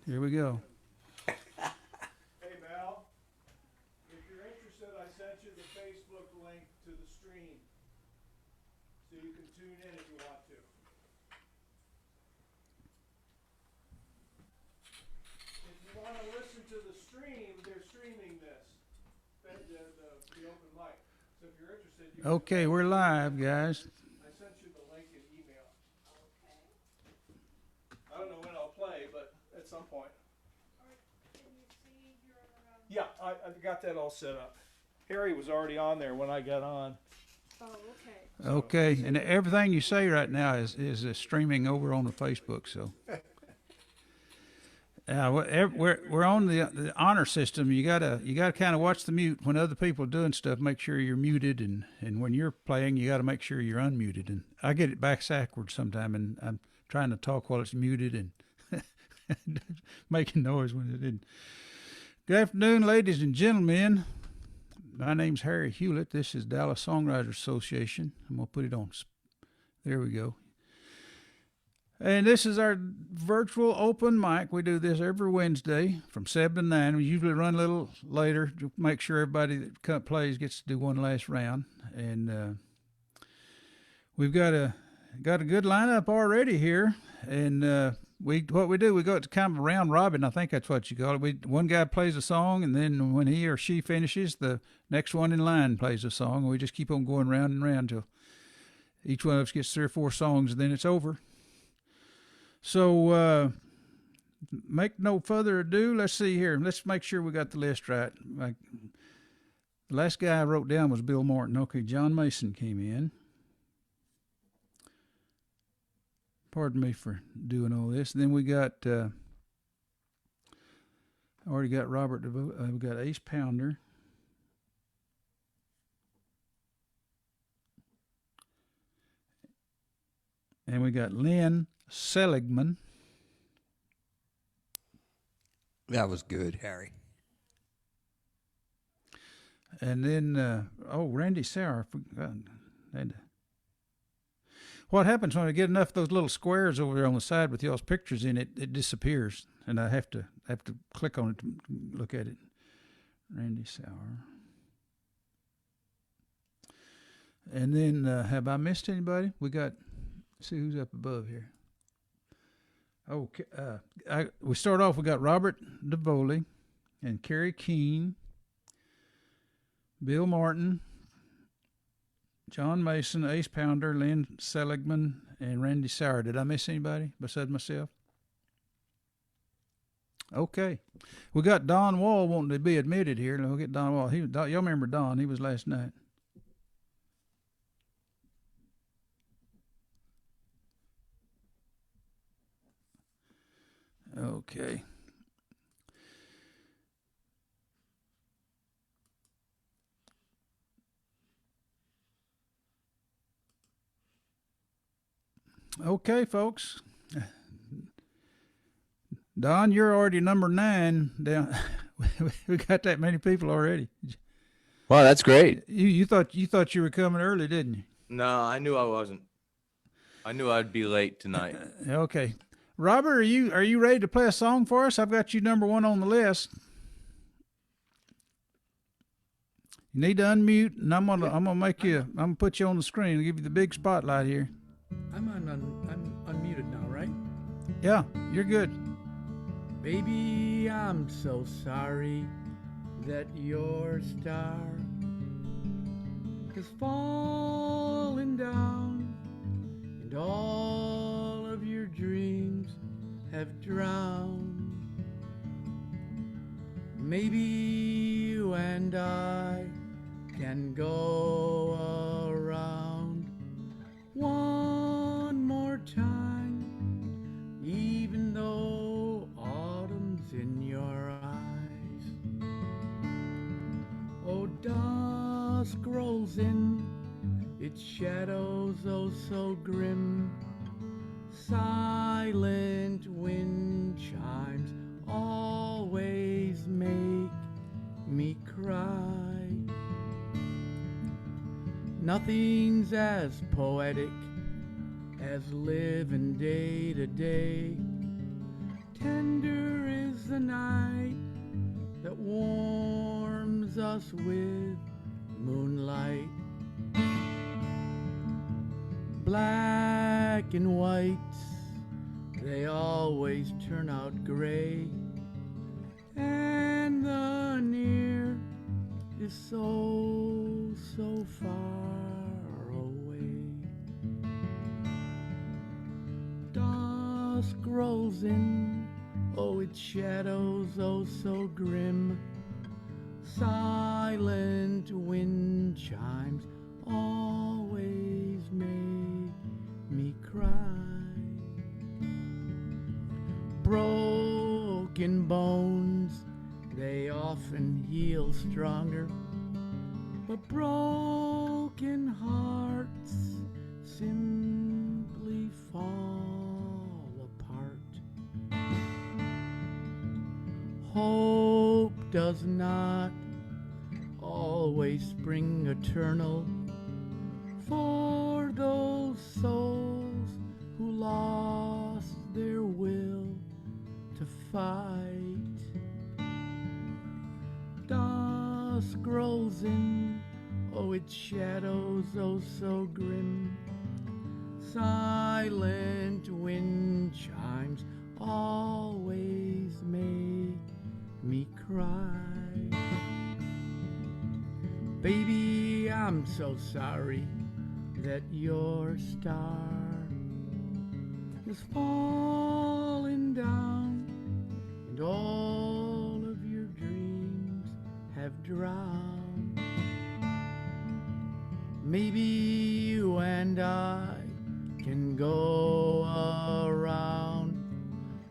Here we go. Hey Mel, if you're interested, I sent you the Facebook link to the stream, so you can tune in if you want to. If you want to listen to the stream, they're streaming this, the open mic. So if you're interested, you can. Okay, we're live, guys. I sent you the link in email. Okay. I don't know when I'll play, but at some point. Yeah, I got that all set up. Harry was already on there when I got on. Oh, okay. Okay, and everything you say right now is streaming over on the Facebook. So, we're on the honor system. You gotta kind of watch the mute when other people are doing stuff. Make sure you're muted, and when you're playing, you got to make sure you're unmuted. And I get it backwards sometime, and I'm trying to talk while it's muted and making noise when it didn't. Good afternoon, ladies and gentlemen. My name's Harry Hewlett. This is Dallas Songwriters Association. I'm going to put it on. There we go. And this is our virtual open mic. We do this every Wednesday from 7 to 9. We usually run a little later to make sure everybody that plays gets to do one last round. And we've got a good lineup already here. And we go to kind of a round robin. I think that's what you call it. One guy plays a song, and then when he or she finishes, the next one in line plays a song. And we just keep on going round and round till each one of us gets 3 or 4 songs, and then it's over. So make no further ado. Let's see here. Let's make sure we got the list right. The last guy I wrote down was Bill Martin. Okay, John Mason came in. Pardon me for doing all this. Then we got, I already got Robert DeVoe. We got Ace Pounder. And we got Lynn Seligman. That was good, Harry. And then, Randy Sauer. What happens when I get enough of those little squares over there on the side with y'all's pictures in it, it disappears, and I have to click on it to look at it. Randy Sauer. And then, have I missed anybody? We got, let's see who's up above here. Okay, we start off, we got Robert DeVoe and Kerry Keene, Bill Martin, John Mason, Ace Pounder, Lynn Seligman, and Randy Sauer. Did I miss anybody besides myself? Okay. We got Don Wall wanting to be admitted here. We'll get Don Wall. Y'all remember Don. He was last night. Okay. Okay, folks. Don, you're already number 9 down. We got that many people already. Wow, that's great. You thought you were coming early, didn't you? No, I knew I wasn't. I knew I'd be late tonight. Okay. Robert, are you ready to play a song for us? I've got you number 1 on the list. You need to unmute, and I'm gonna put you on the screen and give you the big spotlight here. I'm unmuted now, right? Yeah, you're good. Baby, I'm so sorry that your star has fallen down and all of your dreams have drowned. Maybe you and I can go around one more time, even though autumn's in your eyes. Oh, dusk rolls in, its shadows oh so grim. Silent wind chimes always make me cry. Nothing's as poetic as living day to day, tender us with moonlight. Black and whites, they always turn out gray. And the near is so, so far away. Dusk rolls in, oh, its shadows, oh, so grim. Silent wind chimes always make me cry. Broken bones, they often heal stronger, but broken hearts simply fall apart. Hope does not always spring eternal for those souls who lost their will to fight. Dusk grows in, oh, its shadows, oh, so grim. Silent wind chimes always make me cry. Baby, I'm so sorry that your star is falling down and all of your dreams have drowned. Maybe you and I can go around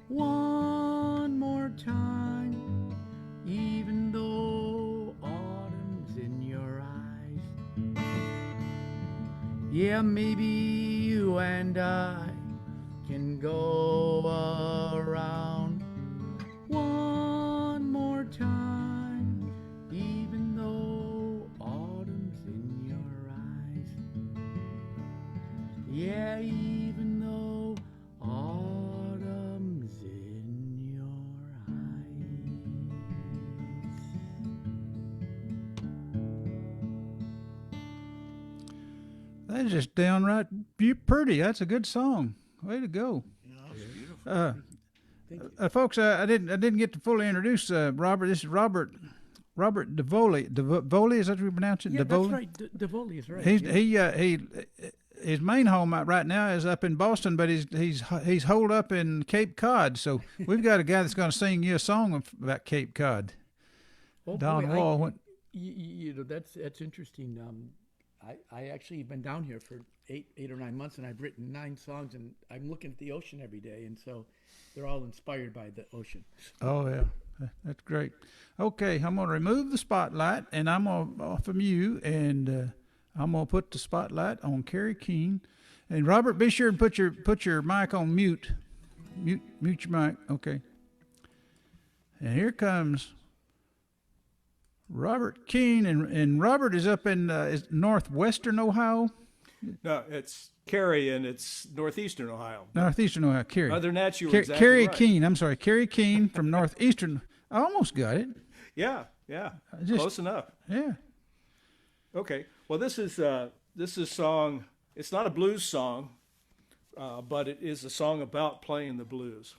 one more time, even though autumn's in your eyes. Yeah, maybe you and I can go around one more time, even though autumn's in your eyes. Yeah, even though autumn's in your eyes. That's just downright pretty. That's a good song. Way to go. Folks, I didn't get to fully introduce Robert. This is Robert DeVoli. DeVoli, is that how you pronounce it? Yeah, DeVoli? that's right. DeVoli is right. He his main home right now is up in Boston, but he's holed up in Cape Cod. So we've got a guy that's going to sing you a song about Cape Cod. Oh, Don boy, Wall went. You know, that's interesting. I actually been down here for eight or 9 months, and I've written 9 songs, and I'm looking at the ocean every day, and so they're all inspired by the ocean. Oh yeah, that's great. Okay, I'm going to remove the spotlight, and I'm going to off of you, and I'm going to put the spotlight on Kerry Keene. And Robert, be sure and put your mic on mute. Mute your mic. Okay. And here comes Robert Keene, and Robert is up in is northwestern Ohio. No, it's Cary, and it's northeastern Ohio. Northeastern Ohio, Kerry. Other than that, you were exactly Kerry right. Keene. I'm sorry, Kerry Keene from northeastern. I almost got it. Yeah, close enough. Yeah. Okay, well, this is a song. It's not a blues song, but it is a song about playing the blues,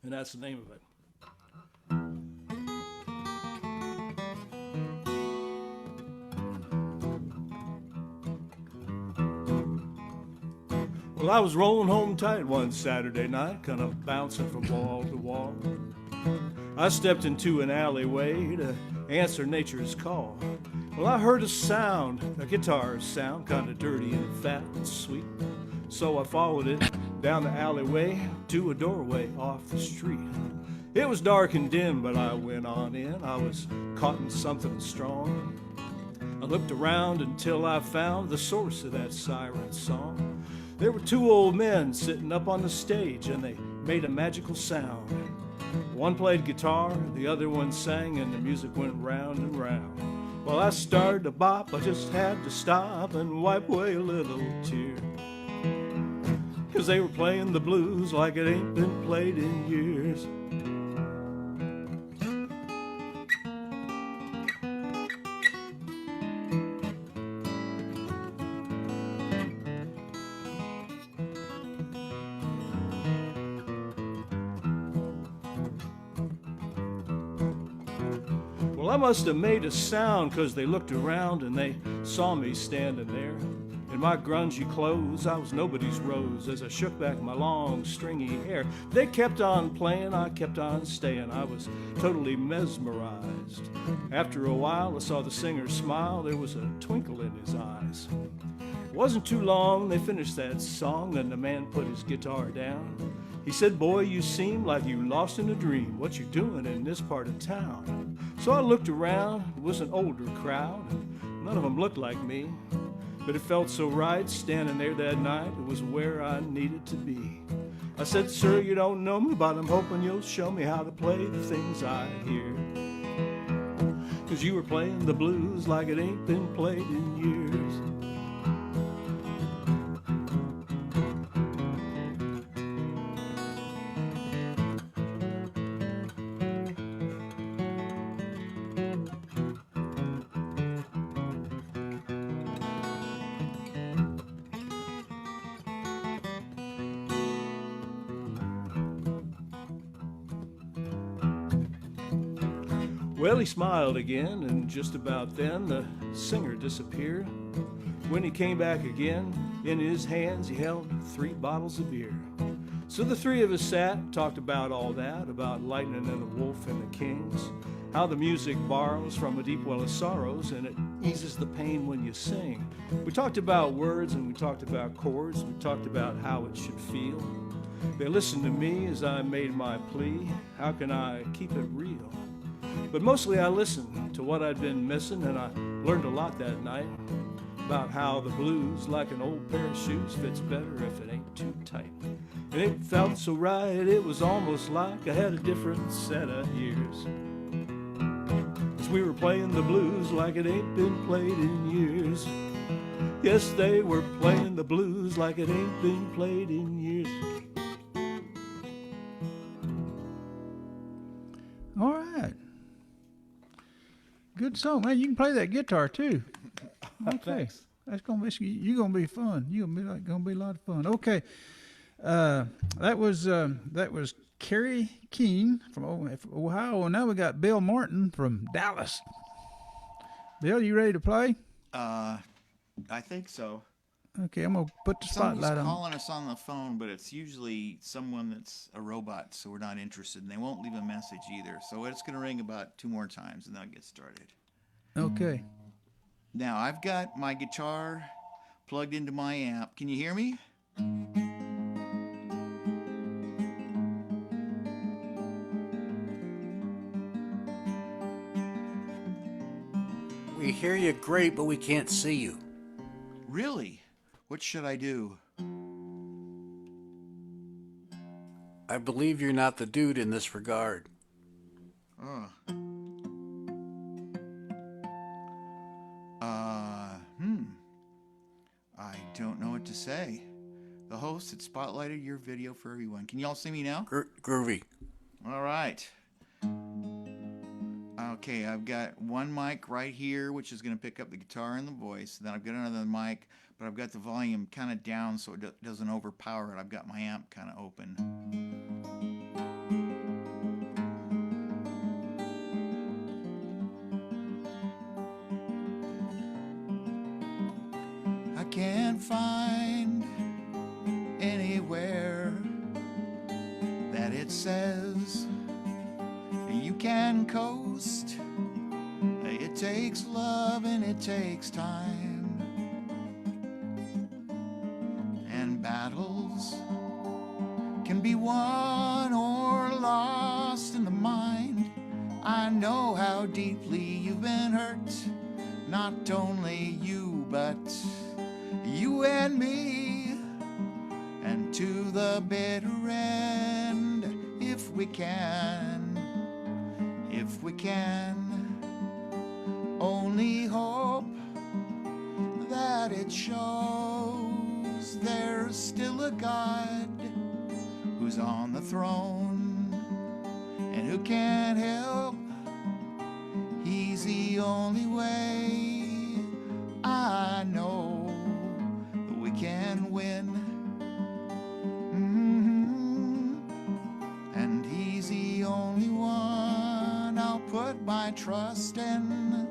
and that's the name of it. Well, I was rolling home tight one Saturday night, kind of bouncing from wall to wall. I stepped into an alleyway to answer nature's call. Well, I heard a sound, a guitar sound, kind of dirty and fat and sweet. So I followed it down the alleyway to a doorway off the street. It was dark and dim, but I went on in. I was caught in something strong. I looked around until I found the source of that siren song. There were 2 old men sitting up on the stage, and they made a magical sound. One played guitar, the other one sang, and the music went round and round. Well, I started to bop, I just had to stop and wipe away a little tear. 'Cause they were playing the blues like it ain't been played in years. Well, I must have made a sound 'cause they looked around and they saw me standing there. In my grungy clothes, I was nobody's rose as I shook back my long, stringy hair. They kept on playing, I kept on staying. I was totally mesmerized. After a while, I saw the singer smile. There was a twinkle in his eyes. It wasn't too long, they finished that song, then the man put his guitar down. He said, "Boy, you seem like you lost in a dream. What you doing in this part of town?" So I looked around. It was an older crowd. None of them looked like me. But it felt so right standing there that night. It was where I needed to be. I said, "Sir, you don't know me, but I'm hoping you'll show me how to play the things I hear. 'Cause you were playing the blues like it ain't been played in years." Well, he smiled again, and just about then the singer disappeared. When he came back again, in his hands he held 3 bottles of beer. So the 3 of us sat, talked about all that, about lightning and the wolf and the kings, how the music borrows from a deep well of sorrows and it eases the pain when you sing. We talked about words and we talked about chords, we talked about how it should feel. They listened to me as I made my plea, how can I keep it real? But mostly I listened to what I'd been missing, and I learned a lot that night about how the blues, like an old pair of shoes, fits better if it ain't too tight. And it felt so right, it was almost like I had a different set of ears. 'Cause we were playing the blues like it ain't been played in years. Yes, they were playing the blues like it ain't been played in years. All right. Good song, man. You can play that guitar too. Okay, Thanks. that's gonna be you're gonna be fun. You're gonna be a lot of fun. Okay, that was Kerry Keene from Ohio, and now we got Bill Martin from Dallas. Bill, you ready to play? I think so. Okay, I'm gonna put the Someone's spotlight on. calling us on the phone, but it's usually someone that's a robot, so we're not interested, and they won't leave a message either. So it's going to ring about 2 more times, and then I'll get started. Okay. Now, I've got my guitar plugged into my amp. Can you hear me? We hear you great, but we can't see you. Really? What should I do? I believe you're not the dude in this regard. Oh. I don't know what to say. The host had spotlighted your video for everyone. Can y'all see me now? Groovy. All right. Okay, I've got one mic right here, which is going to pick up the guitar and the voice. Then I've got another mic, but I've got the volume kind of down so it doesn't overpower it. I've got my amp kind of open. I can't find anywhere that it says you can coast. It takes love and it takes time, and battles can be won or lost in the mind. I know how deeply you've been hurt, not only you but you and me, and to the bitter end, if we can only hope that it shows there's still a God who's on the throne and who can't help. He's the only way I know that we can win. And he's the only one I'll put put my trust in,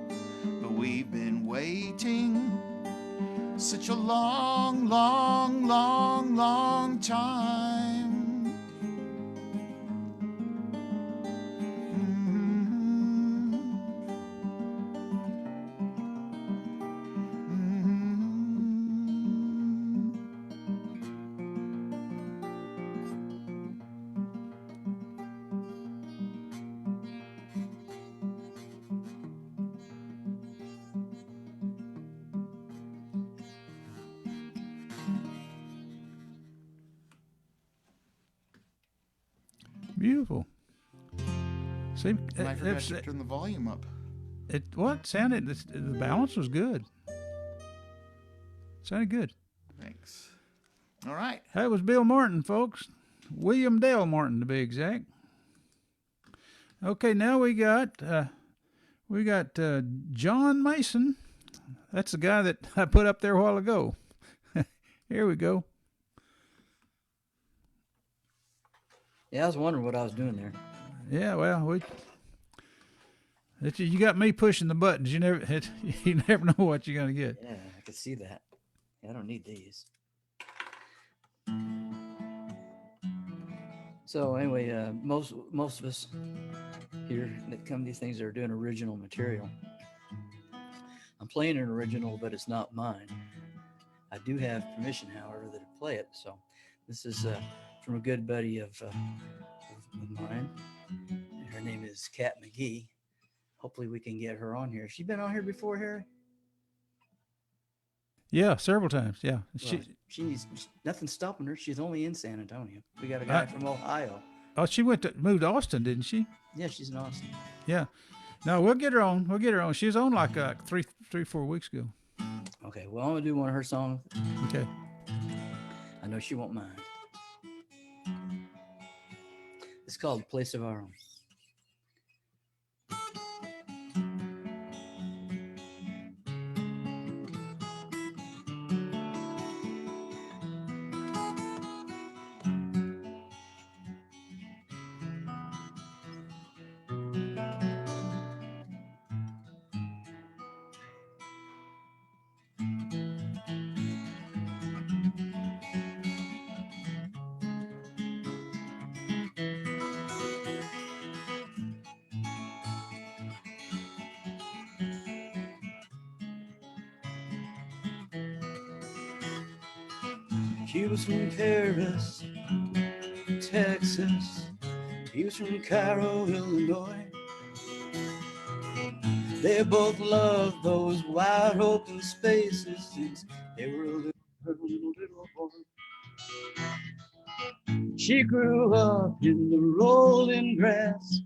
but we've been waiting such a long, long, long, long time. Mm-hmm. Beautiful. See, And I forgot to turn the volume up. What sounded, the balance was good. Sounded good. Thanks. All right. That was Bill Martin, folks. William Dale Martin, to be exact. Okay, now we got John Mason. That's the guy that I put up there a while ago. Here we go. Yeah, I was wondering what I was doing there. Yeah, well, you got me pushing the buttons. You never know what you're gonna get. Yeah, I could see that. Yeah, I don't need these. So anyway, most of us here that come to these things are doing original material. I'm playing an original, but it's not mine. I do have permission, however, to play it. So this is from a good buddy of mine. Her name is Kat McGee. Hopefully we can get her on here. Has she been on here before, Harry? Yeah, several times. Yeah, Well, she's nothing's stopping her. She's only in San Antonio. We got a guy from Ohio. she moved to Austin, didn't she? Yeah, she's in Austin. Yeah. No, we'll get her on. She was on like 3-4 weeks ago. Okay, well, I'm gonna do one of her songs. Okay. I know she won't mind. It's called Place of Our Own. She was from Paris, Texas. He was from Cairo, Illinois. They both loved those wide open spaces since they were a little boy. She grew up in the rolling grass,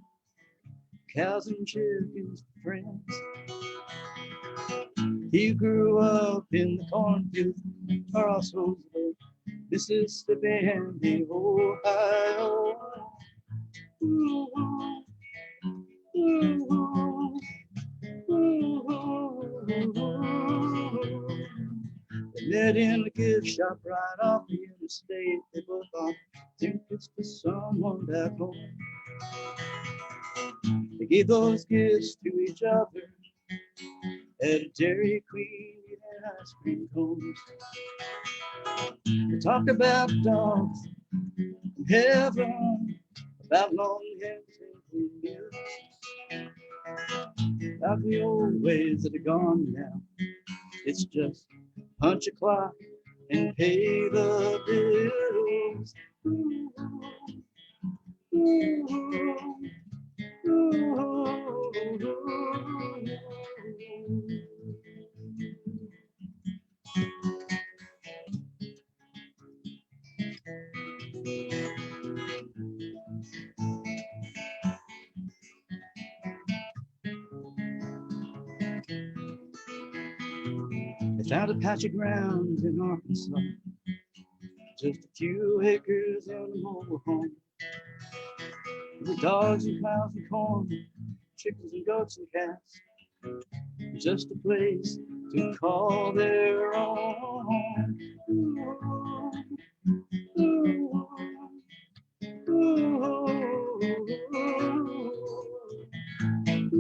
cows and chickens for friends. He grew up in the cornfields, Crossroads, Mississippi and the Ohio. Ooh, ooh, ooh, ooh. They met in the gift shop right off the interstate. They both bought tickets for someone back home. They gave those gifts to each other at a Dairy Queen and ice cream cones. They talked about dogs in heaven, about long hairs and clean mirrors, about the old ways that are gone now. It's just punch a clock and pay the bills. Ooh, ooh, ooh, ooh. They found a patch of ground in Arkansas, just a few acres and a mobile home. With dogs and cows and corn, chickens and goats and cats, just a place to call their own. Ooh, ooh, ooh, ooh, ooh.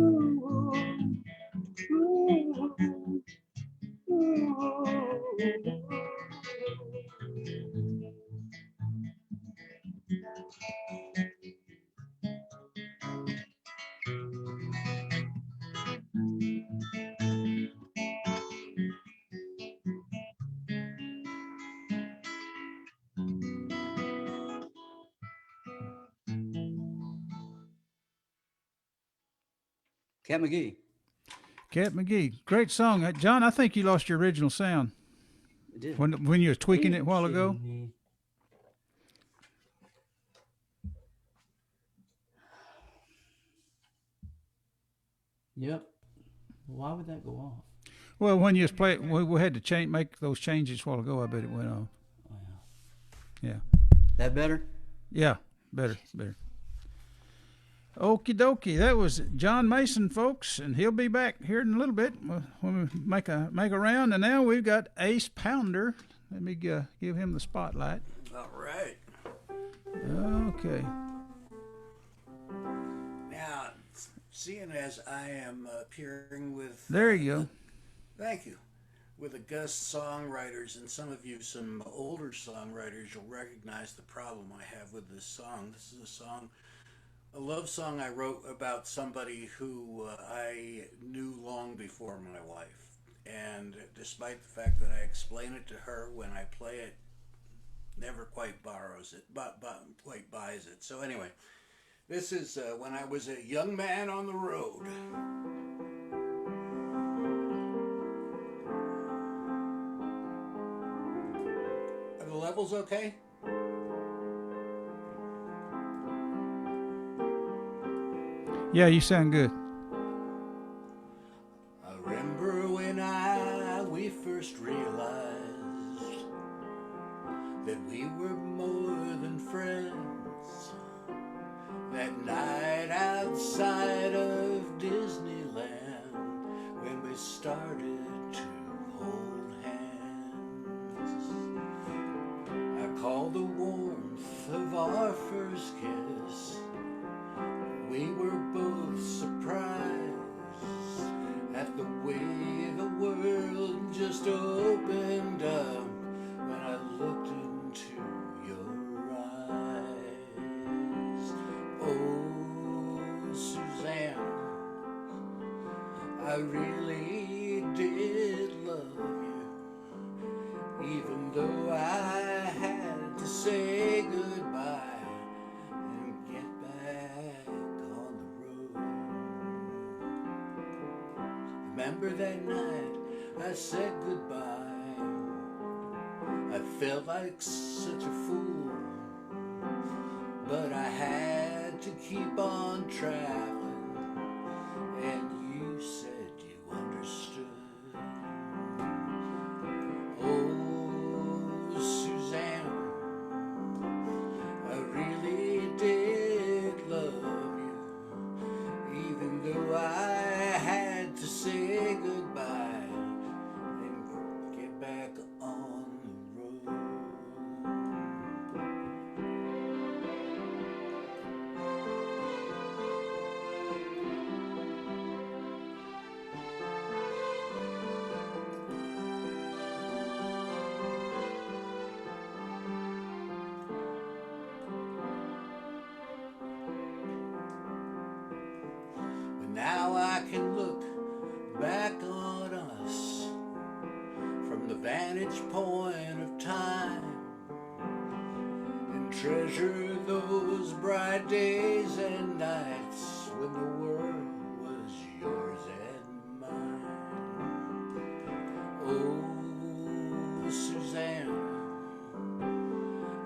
Cat McGee. Cat McGee. Great song. John, I think you lost your original sound It did. when you was tweaking it a while ago. Yep. Why would that go off? Well, when you was playing, we had to make those changes a while ago. I bet it went off. Oh, Yeah. that better? Yeah. Better. Okie dokie. That was John Mason, folks, and he'll be back here in a little bit when we make a round. And now we've got Ace Pounder. Let me give him the spotlight. All right. Okay. Now, seeing as I am appearing with... There you go. Thank you. With the guest songwriters, and some of you, some older songwriters, you'll recognize the problem I have with this song. This is a love song I wrote about somebody who I knew long before my wife. And despite the fact that I explain it to her when I play it, never quite borrows it, but quite buys it. So anyway, this is when I was a young man on the road. Are the levels okay? Yeah, you sound good. I remember when we first realized that we were more than friends. That night outside of Disneyland, when we started to hold hands. I call the warmth of our first kiss. We were both surprised at the way the world just opened up when I looked into your eyes. Oh, Suzanne, I really did love you, even though I had to say goodbye. Remember that night I said goodbye. I felt like such a fool, but I had to keep on traveling, and you said you understood. Oh, Suzanne, I really did love you, even though I had to say goodbye and get back on the road. But now I can look back on us from the vantage point of time and treasure those bright days and nights when the world was yours and mine. Oh, Suzanne,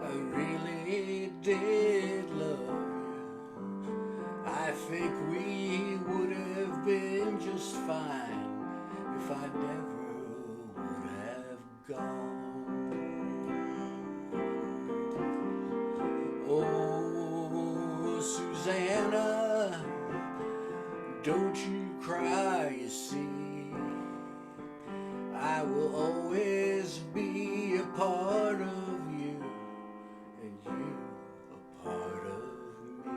I really did love you. I think we would have been just fine if I never would have gone. Oh, Susanna, don't you cry, you see. I will always be a part of you, and you a part of me.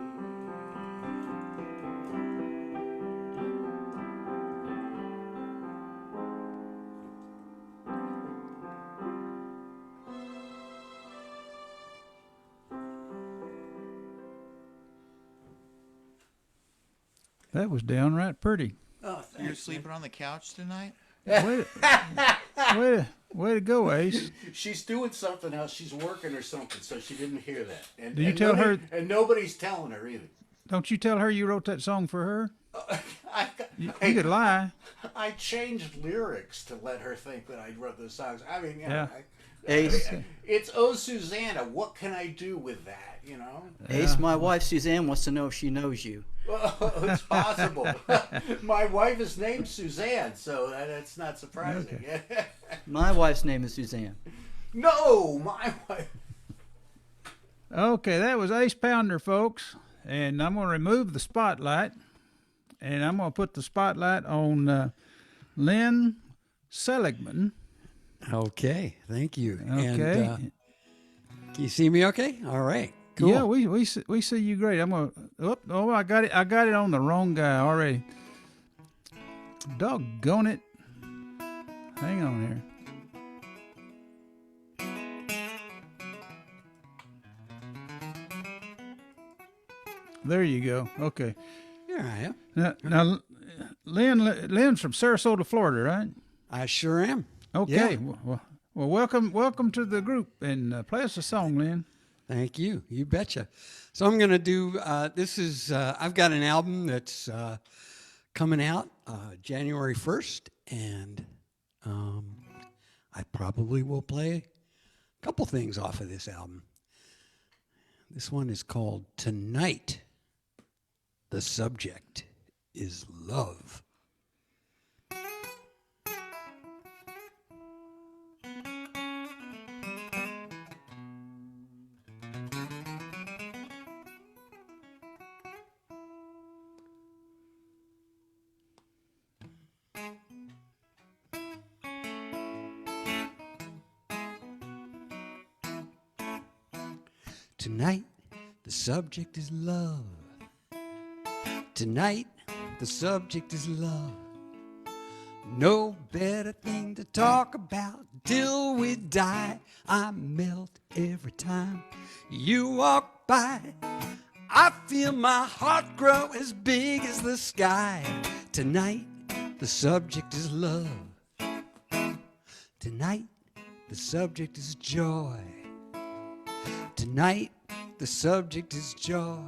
That was downright pretty. Oh, thanks. You're sleeping on the couch tonight? Way to go, Ace. She's doing something else. She's working or something, so she didn't hear that. And, Do you tell her? And nobody's telling her either. Don't you tell her you wrote that song for her? You could lie. I changed lyrics to let her think that I wrote those songs. I mean, you know, Yeah. Ace, it's Oh Susanna. What can I do with that? You know, Ace, my wife Suzanne wants to know if she knows you. well, it's possible. My wife is named Suzanne, so that's not surprising. My wife's name is Suzanne. No, my wife. Okay, that was Ace Pounder, folks. And I'm going to remove the spotlight. And I'm going to put the spotlight on Lynn Seligman. Okay, thank you. Okay. And, can you see me okay? All right. Cool. Yeah, we see you great. I'm going to... Oh, I got it on the wrong guy already. Doggone it. Hang on here. There you go. Okay. Here I am. Now Lynn's from Sarasota, Florida, right? I sure am. Okay. Yeah. Well, welcome to the group, and play us a song, Lynn. Thank you. You betcha. So I'm going to do, this is, I've got an album that's coming out January 1st, and I probably will play a couple things off of this album. This one is called Tonight. The subject is love. Tonight, the subject is love. Tonight, the subject is love. No better thing to talk about till we die. I melt every time you walk by. I feel my heart grow as big as the sky. Tonight, the subject is love. Tonight, the subject is joy. Tonight, the subject is joy.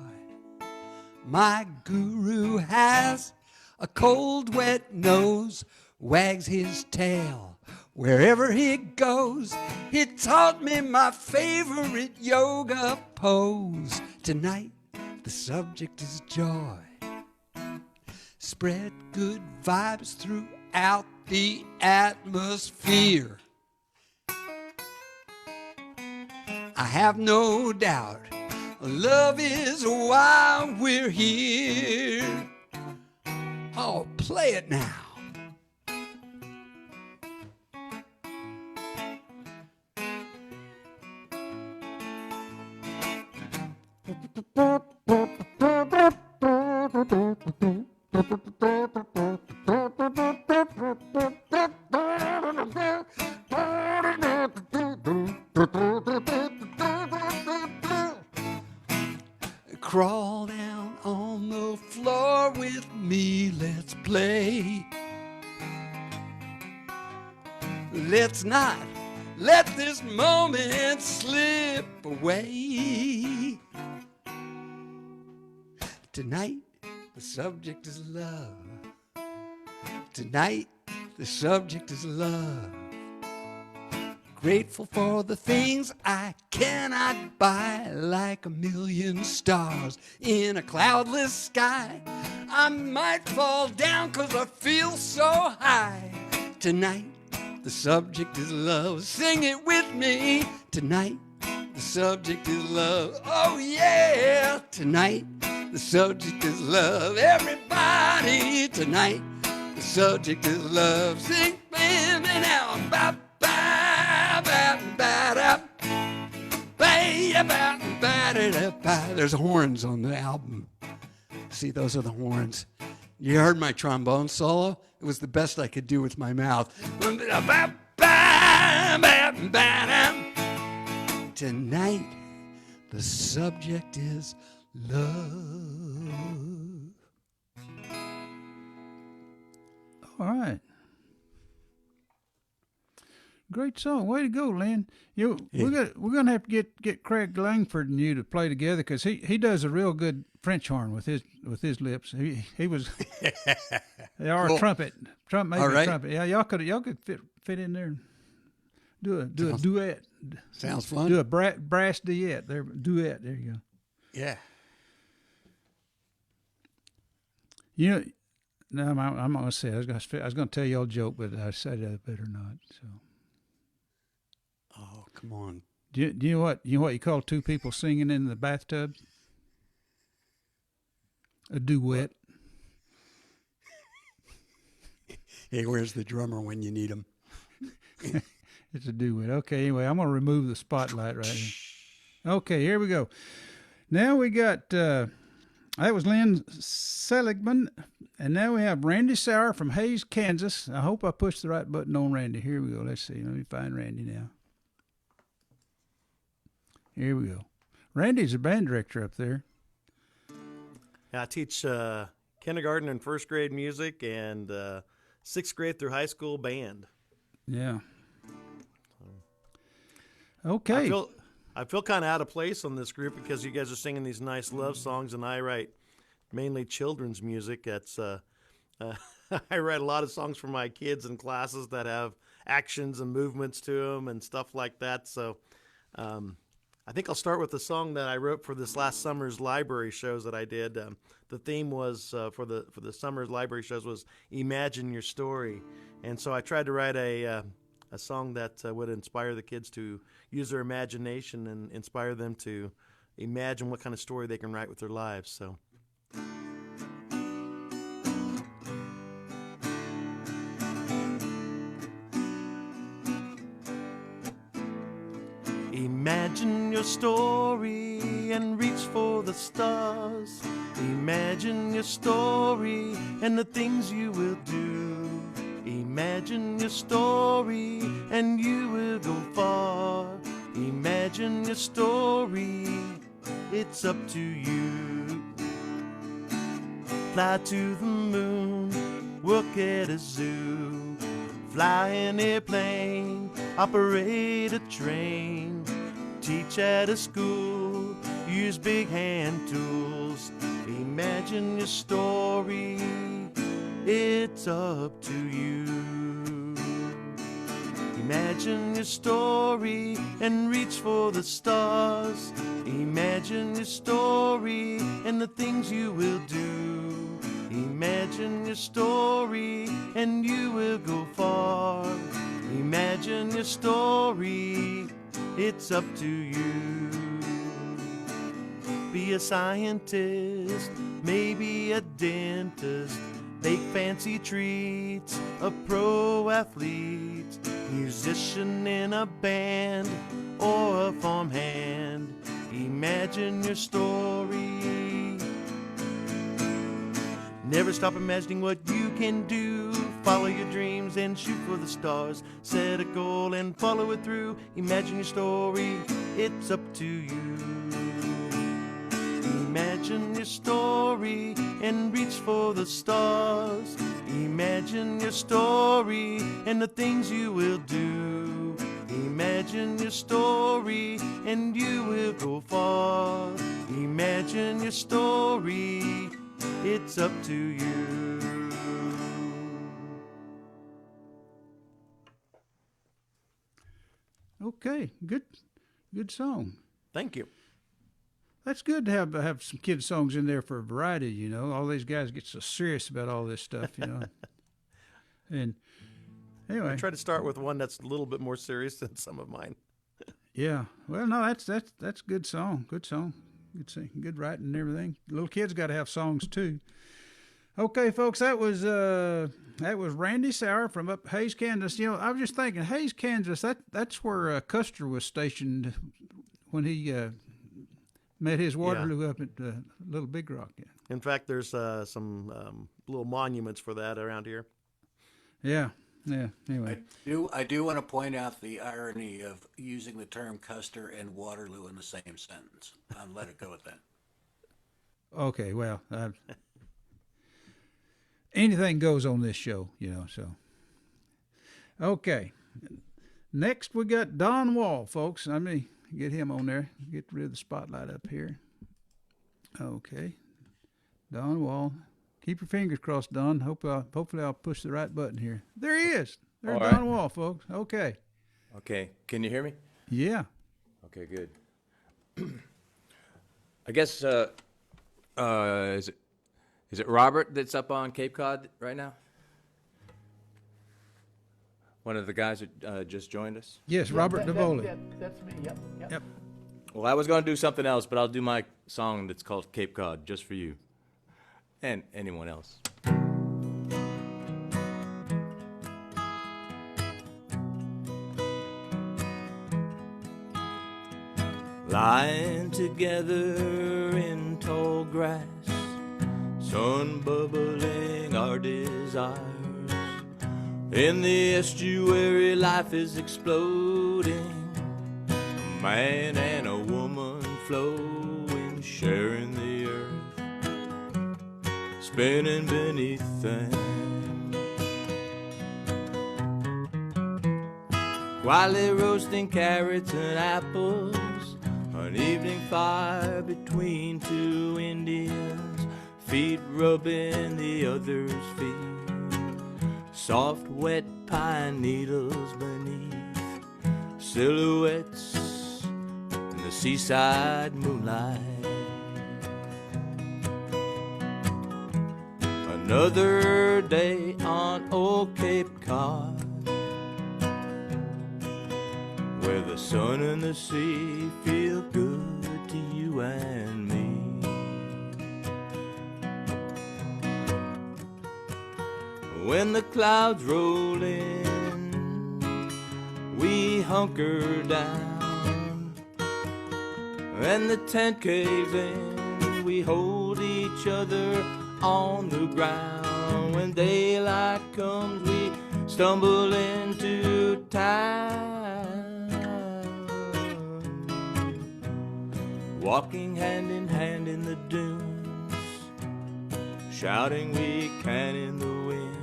My guru has a cold, wet nose, wags his tail wherever he goes. He taught me my favorite yoga pose. Tonight, the subject is joy. Spread good vibes throughout the atmosphere. I have no doubt love is why we're here. Oh, play it now. Crawl down on the floor with me, let's play. Let's not let this moment slip away. Tonight, the subject is love. Tonight, the subject is love. Grateful for the things I cannot buy, like a million stars in a cloudless sky. I might fall down 'cause I feel so high. Tonight, the subject is love. Sing it with me. Tonight, the subject is love. Oh yeah. Tonight, the subject is love. Everybody, tonight, the subject is love. Sing with me now. Bye. There's horns on the album. See, those are the horns. You heard my trombone solo? It was the best I could do with my mouth. Tonight, the subject is love. All right. Great song. Way to go, Lynn. We're gonna have to get Craig Langford and you to play together because he does a real good French horn with his lips. He was or Cool. a trumpet. Maybe All a right. trumpet. Yeah, y'all could fit in there and do a duet. Sounds fun. Do a brass duet. Duet. There you go. Yeah. You know, no, I'm not gonna say it. I was gonna tell you all a joke, but I said I better not. So, Oh, come on. do you know what you call two people singing in the bathtub? A duet. Hey, where's the drummer when you need him? It's a duet. Okay, anyway, I'm gonna remove the spotlight right here. Okay, here we go. Now we got that was Lynn Seligman, and now we have Randy Sauer from Hays, Kansas. I hope I pushed the right button on Randy. Here we go. Let's see. Let me find Randy now. Here we go. Randy's a band director up there. I teach kindergarten and first grade music and sixth grade through high school band. Yeah. Okay. I feel kind of out of place on this group because you guys are singing these nice love songs, and I write mainly children's music. That's I write a lot of songs for my kids in classes that have actions and movements to them and stuff like that. So I think I'll start with the song that I wrote for this last summer's library shows that I did. The theme was for the summer's library shows was Imagine Your Story, and so I tried to write a song that would inspire the kids to use their imagination and inspire them to imagine what kind of story they can write with their lives. So. Imagine your story and reach for the stars. Imagine your story and the things you will do. Imagine your story and you will go far. Imagine your story, it's up to you. Fly to the moon, work at a zoo. Fly an airplane, operate a train. Teach at a school, use big hand tools. Imagine your story, it's up to you. Imagine your story and reach for the stars. Imagine your story and the things you will do. Imagine your story and you will go far. Imagine your story, it's up to you. Be a scientist, maybe a dentist. Bake fancy treats, a pro athlete, musician in a band, or a farmhand. Imagine your story. Never stop imagining what you can do. Follow your dreams and shoot for the stars. Set a goal and follow it through. Imagine your story, it's up to you. Imagine your story and reach for the stars. Imagine your story and the things you will do. Imagine your story and you will go far. Imagine your story, it's up to you. Okay, good song. Thank you. That's good to have some kids' songs in there for a variety, you know. All these guys get so serious about all this stuff, you know. And anyway, I try to start with one that's a little bit more serious than some of mine. yeah. Well, no, that's good song. Good song. Good sing, good writing and everything. Little kids got to have songs too. Okay, folks, that was Randy Sauer from up Hays, Kansas. You know, I was just thinking, Hays, Kansas. That's where Custer was stationed when he met his Waterloo up at Little Big Rock. Yeah. In fact, there's some little monuments for that around here. Yeah. Anyway, I do want to point out the irony of using the term Custer and Waterloo in the same sentence. I'll let it go at that. Okay. Well, anything goes on this show, you know. So, okay. Next, we got Don Wall, folks. Let me get him on there. Get rid of the spotlight up here. Okay. Don Wall. Keep your fingers crossed, Don. Hopefully I'll push the right button here. There he is. There's All Don right. Wall, folks. Okay. Okay. Can you hear me? Yeah. Okay, good. I guess is it Robert that's up on Cape Cod right now? One of the guys that just joined us. Yes, Robert DeVoli. That's me. Yep. Yep. Well, I was going to do something else, but I'll do my song that's called Cape Cod just for you and anyone else. Lying together in tall grass, sun bubbling our desires. In the estuary, life is exploding. A man and a woman flowing, sharing the earth, spinning beneath them. Quietly roasting carrots and apples, an evening fire between two Indians, feet rubbing the other's feet. Soft, wet pine needles beneath, silhouettes in the seaside moonlight. Another day on old Cape Cod, where the sun and the sea feel good to you and me. When the clouds roll in, we hunker down. When the tent caves in, we hold each other on the ground. When daylight comes, we stumble into town, walking hand in hand in the dunes, shouting we can in the wind,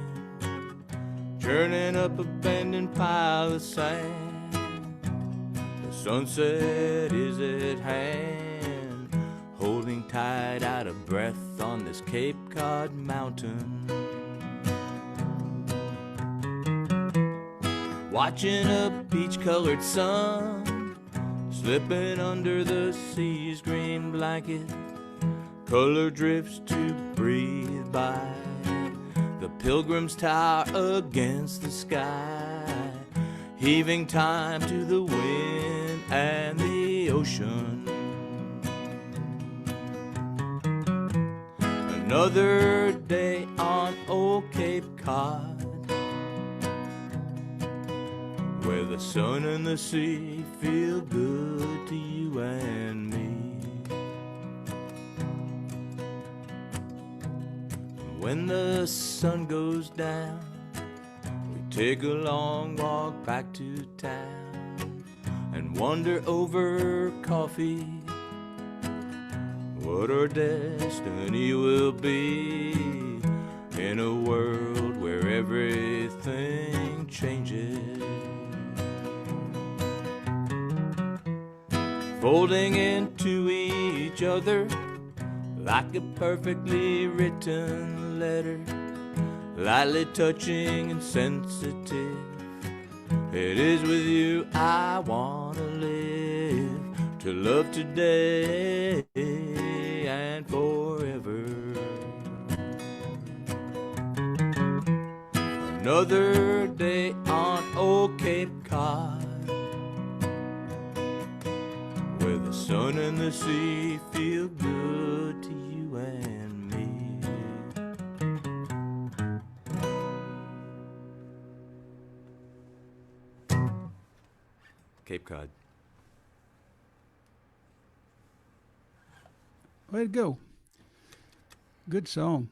churning up a bending pile of sand. The sunset is at hand, holding tight, out of breath on this Cape Cod mountain. Watching a peach-colored sun slipping under the sea's green blanket, color drifts to breathe by. The Pilgrim's Tower against the sky, heaving time to the wind and the ocean. Another day on old Cape Cod, where the sun and the sea feel good to you and me. When the sun goes down, we take a long walk back to town and wonder over coffee what our destiny will be in a world where everything changes. Folding into each other like a perfectly written letter, lightly touching and sensitive. It is with you I want to live, to love today and forever. Another day on old Cape Cod, where the sun and the sea feel good to you and me. Cape Cod. Way to go. Good song.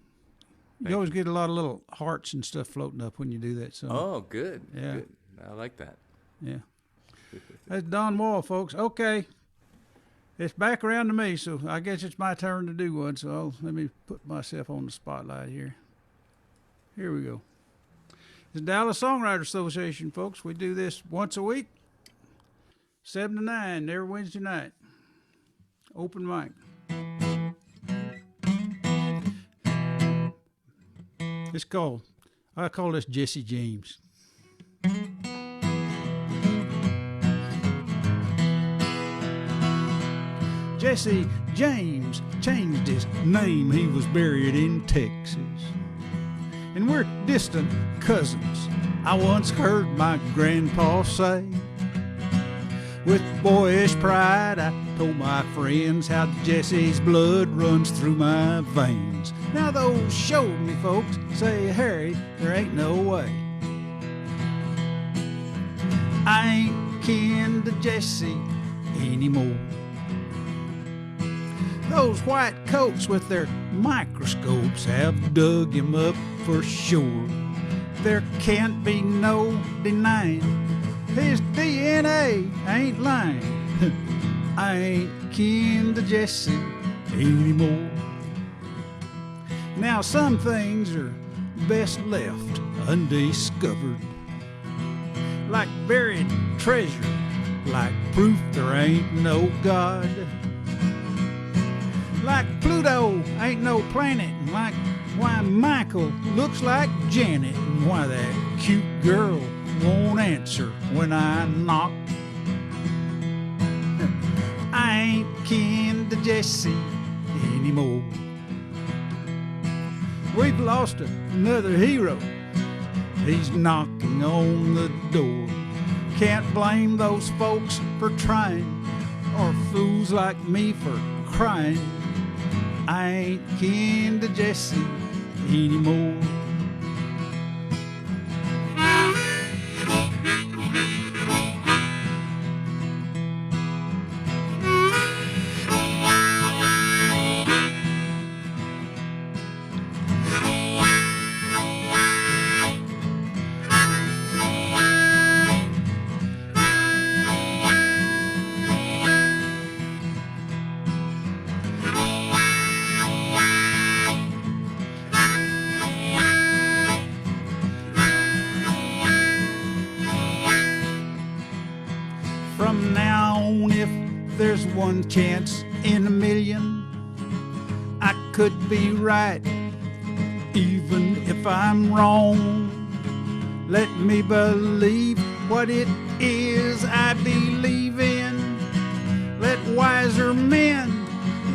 You always get a lot of little hearts and stuff floating up when you do that song. Oh, good. Yeah. Good. I like that. Yeah. That's Don Wall, folks. Okay. It's back around to me, so I guess it's my turn to do one. So let me put myself on the spotlight here. Here we go. the Dallas Songwriters Association, folks. We do this once a week, 7 to 9, every Wednesday night. Open mic. I call this Jesse James. Jesse James changed his name. He was buried in Texas. And we're distant cousins. I once heard my grandpa say. With boyish pride, I told my friends how Jesse's blood runs through my veins. Now those showed me folks say, Harry, there ain't no way. I ain't kin to Jesse anymore. Those white coats with their microscopes have dug him up for sure. There can't be no denying his DNA ain't lying. I ain't kin to Jesse anymore. Now some things are best left undiscovered, like buried treasure, like proof there ain't no God. Like Pluto ain't no planet, and like why Michael looks like Janet, and why that cute girl won't answer when I knock. I ain't kin to Jesse anymore. We've lost another hero. He's knocking on the door. Can't blame those folks for trying, or fools like me for crying. I ain't kin to Jesse anymore. From now on, if there's one chance in a million, I could be right, even if I'm wrong. Let me believe what it is I believe in. Let wiser men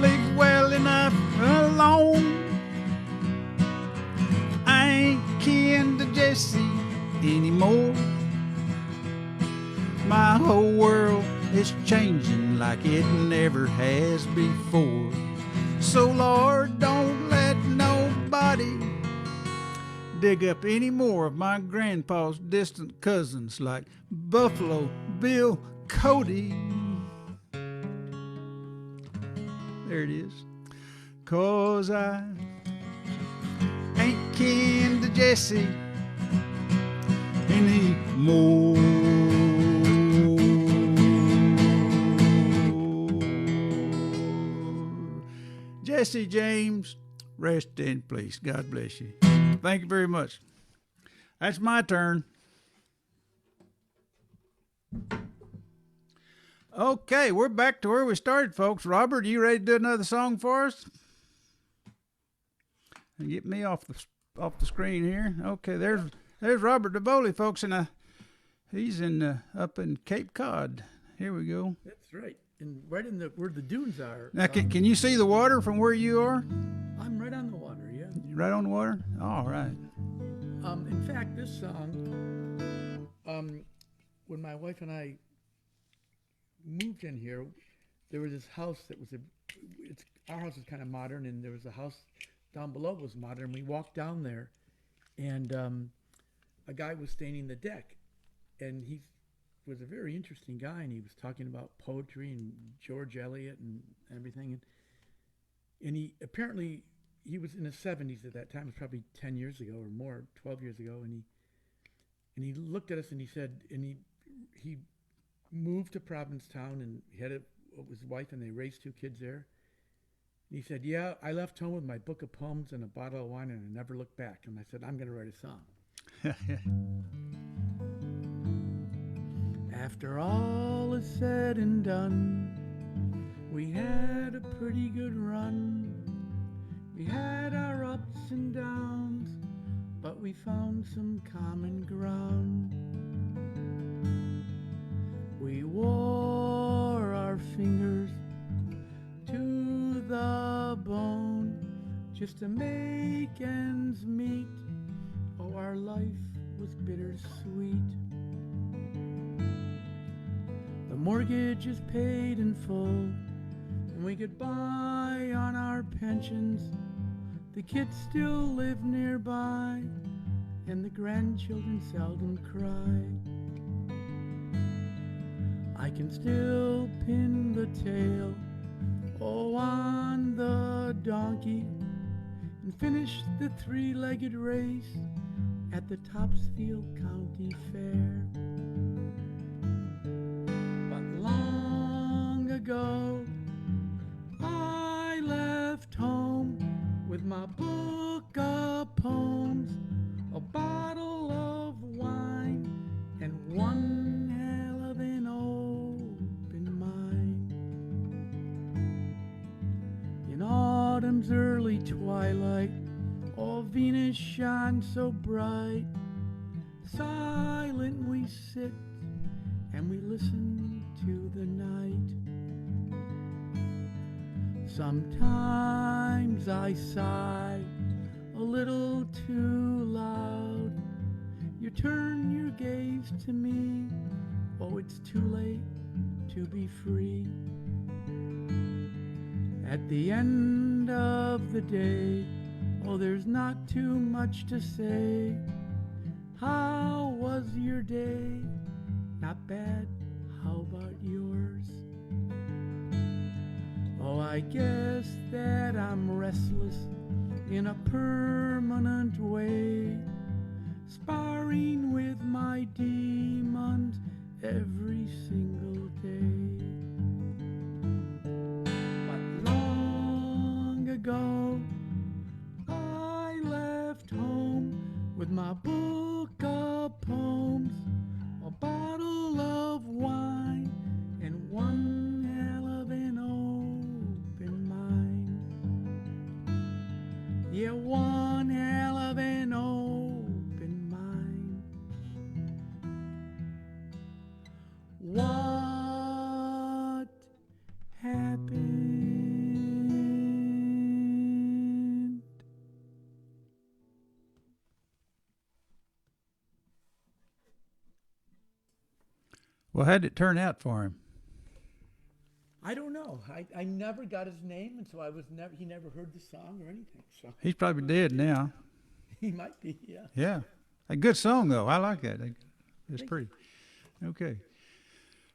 live well enough alone. I ain't kin to Jesse anymore. My whole world is changing like it never has before. So Lord, don't let nobody dig up any more of my grandpa's distant cousins like Buffalo Bill Cody. There it is. 'Cause I ain't kin to Jesse anymore. Jesse James, rest in peace. God bless you. Thank you very much. That's my turn. Okay, we're back to where we started, folks. Robert, are you ready to do another song for us? And get me off the screen here. Okay, there's Robert DeBoley, folks, and he's up in Cape Cod. Here we go. That's right. And right in where the dunes are. Now, can you see the water from where you are? I'm right on the water, yeah. Right on the water? All right. In fact, this song, when my wife and I moved in here, there was this house that was our house is kind of modern, and there was a house down below that was modern. We walked down there, and a guy was staining the deck, and he was a very interesting guy, and he was talking about poetry and George Eliot and everything, and he apparently he was in his 70s at that time. It was probably 10 years ago or more, 12 years ago, and he looked at us and he said, and he moved to Provincetown, and he had his wife, and they raised 2 kids there. And he said, "Yeah, I left home with my book of poems and a bottle of wine, and I never looked back." And I said, "I'm going to write a song." After all is said and done, we had a pretty good run. We had our ups and downs, but we found some common ground. We wore our fingers to the bone just to make ends meet. Oh, our life was bittersweet. The mortgage is paid in full, and we get by on our pensions. The kids still live nearby, and the grandchildren seldom cry. I can still pin the tail, oh, on the donkey, and finish the three-legged race at the Topsfield County Fair. But long ago, I left home with my book of poems, a bottle of wine, and one hell of an open mind. In autumn's early twilight, oh, Venus shines so bright. Silent we sit and we listen to the night. Sometimes I sigh a little too loud. You turn your gaze to me, oh, it's too late to be free. At the end of the day, oh, there's not too much to say. How was your day? Not bad. How about yours? Oh, I guess that I'm restless in a permanent way, sparring with my demons every single day. But long ago, I left home with my book of poems, a bottle of wine, and one hell of an open mind. Yeah, one hell of an open mind. What happened? Well, how'd it turn out for him? I don't know. I never got his name, and so he never heard the song or anything. So He's probably dead now. he might be, yeah. Yeah. A good song, though. I like that. It's pretty. Okay.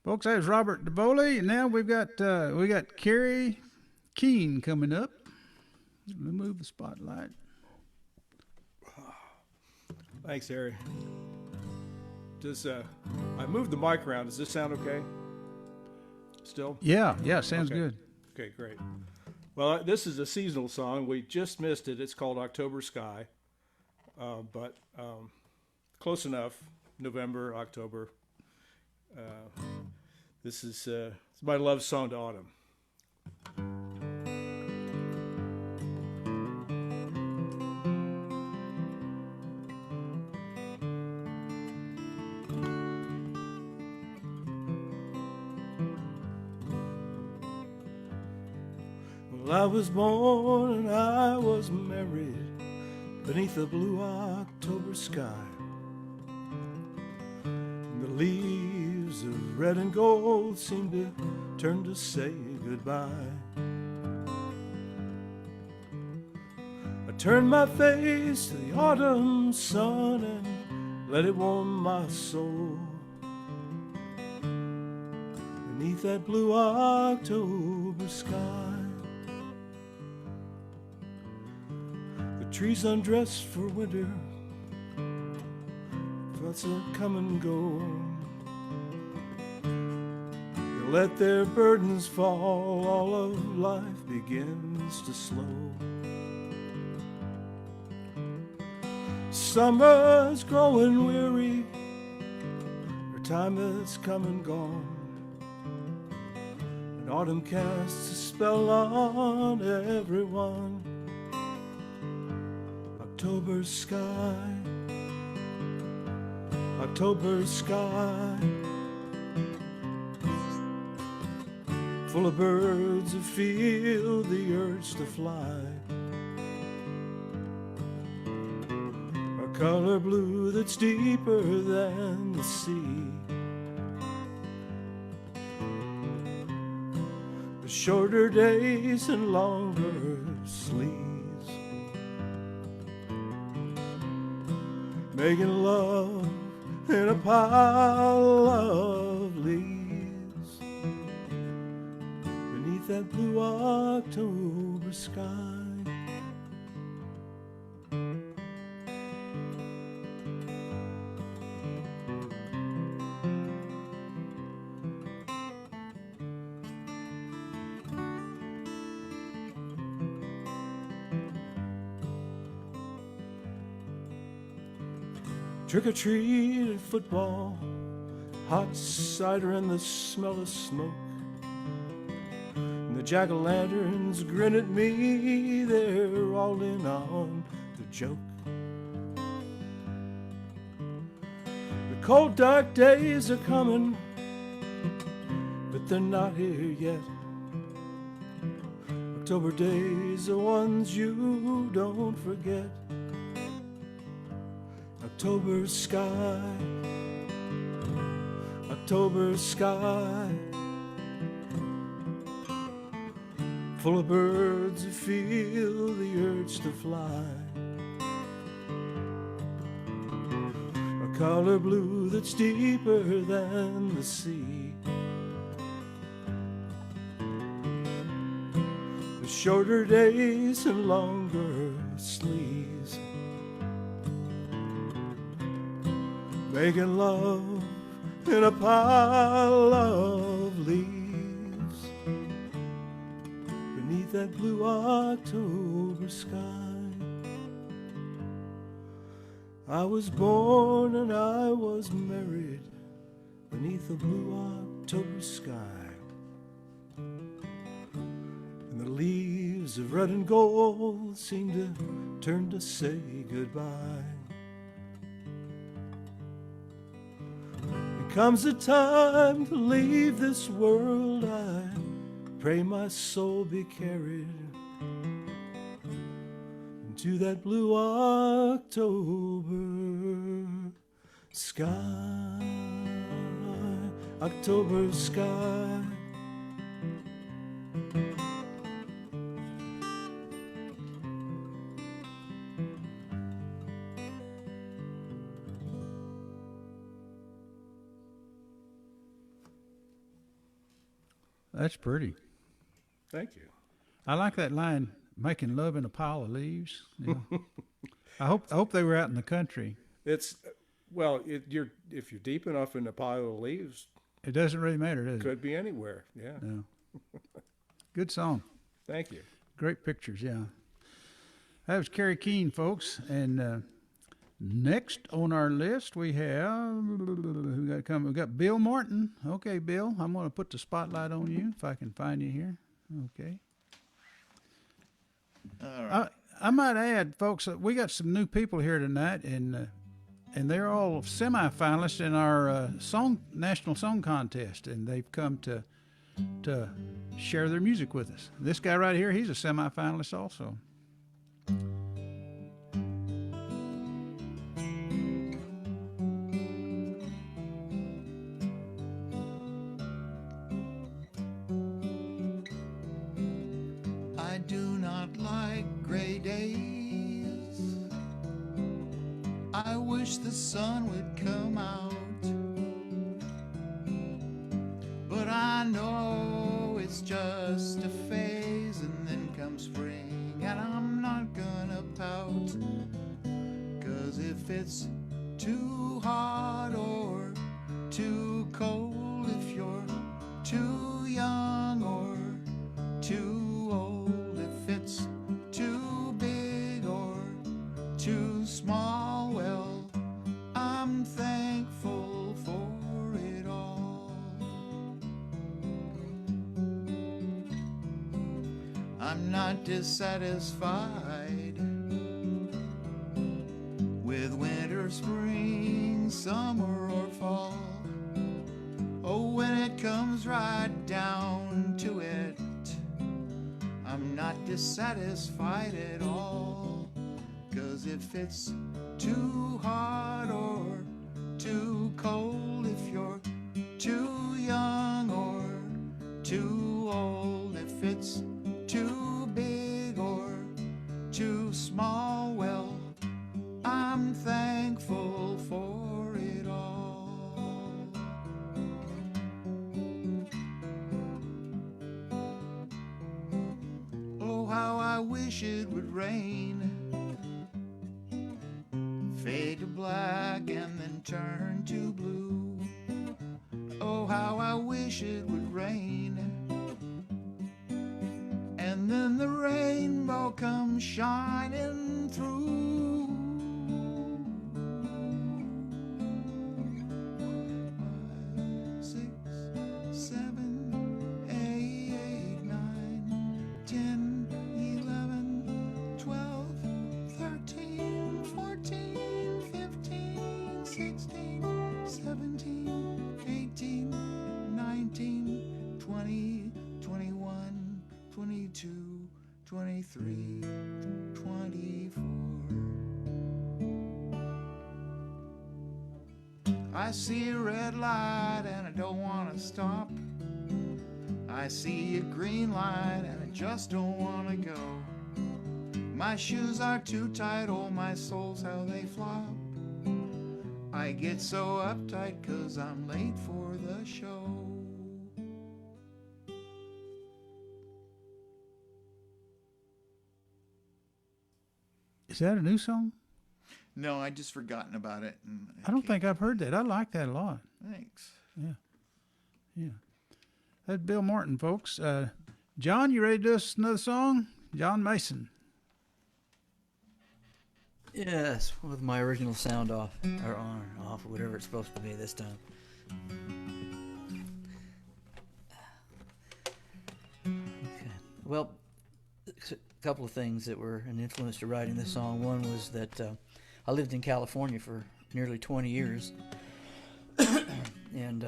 Folks, that was Robert DeBole, and now we got Carrie Keene coming up. Let me move the spotlight. Thanks, Harry. I moved the mic around. Does this sound okay? Still? Yeah, sounds Okay. good. Okay, great. Well, this is a seasonal song. We just missed it. It's called October Sky, but close enough. November, October. This is it's my love song to autumn. Well, I was born and I was married beneath a blue October sky. And the leaves of red and gold seemed to turn to say goodbye. I turned my face to the autumn sun and let it warm my soul. Beneath that blue October sky, the trees undressed for winter, thoughts that come and go. They let their burdens fall, all of life begins to slow. Summer's growing weary, her time has come and gone, and autumn casts a spell on everyone. October sky, October sky, full of birds who feel the urge to fly. A color blue that's deeper than the sea. The shorter days and longer sleeves, making love in a pile of leaves beneath that blue October sky. Trick or treat and football, hot cider and the smell of smoke. And the jack-o'-lanterns grin at me, they're all in on the joke. The cold dark days are coming, but they're not here yet. October days are ones you don't forget. October sky, October sky, full of birds who feel the urge to fly. A color blue that's deeper than the sea. The shorter days and longer sleeves, making love in a pile of leaves beneath that blue October sky. I was born and I was married beneath the blue October sky, and the leaves of red and gold seem to turn to say goodbye. Comes a time to leave this world, I pray my soul be carried into that blue October sky, October sky. That's pretty. Thank you. I like that line, making love in a pile of leaves. Yeah. I hope they were out in the country. It's well, if you're deep enough in the pile of leaves, it doesn't really matter, does it? Could be anywhere. Yeah. No. Good song. Thank you. Great pictures. Yeah. That was Kerry Keene, folks, and next on our list we have we got Bill Martin. Okay, Bill, I'm going to put the spotlight on you if I can find you here. Okay. All right. I might add, folks, we got some new people here tonight, and they're all semifinalists in our national song contest, and they've come to share their music with us. This guy right here, he's a semifinalist also. I do not like gray days. I wish the sun would come out, but I know it's just a phase, and then comes spring, and I'm not gonna pout. 'Cause if it's too hot or too cold, if you're too young or too old, if it's too big or too small, I'm thankful for it all. I'm not dissatisfied with winter, spring, summer, or fall. Oh, when it comes right down to it, I'm not dissatisfied at all. 'Cause if it's too hot or too cold, if you're too young or too old, if it's too big or too small, well, I'm thankful for it all. Oh, how I wish it would rain, fade to black and then turn to blue. Oh, how I wish it would rain, and then the rainbow comes shining through. 5, 6, 7, 8, 9, 10, 11, 12, 13, 14, 15, 16, 17, 18, 19, 20, 21, 22, 23, 24. I see a red light and I don't want to stop. I see a green light and I just don't want to go. My shoes are too tight, oh my soul's how they flop. I get so uptight 'cause I'm late for the show. Is that a new song? No, I'd just forgotten about it. And I don't think I've heard that. I like that a lot. Thanks. Yeah. That's Bill Martin, folks. John, you ready to do us another song? John Mason. Yes, with my original sound off, or on or off, or whatever it's supposed to be this time. Okay. Well, a couple of things that were an influence to writing this song. One was that I lived in California for nearly 20 years, and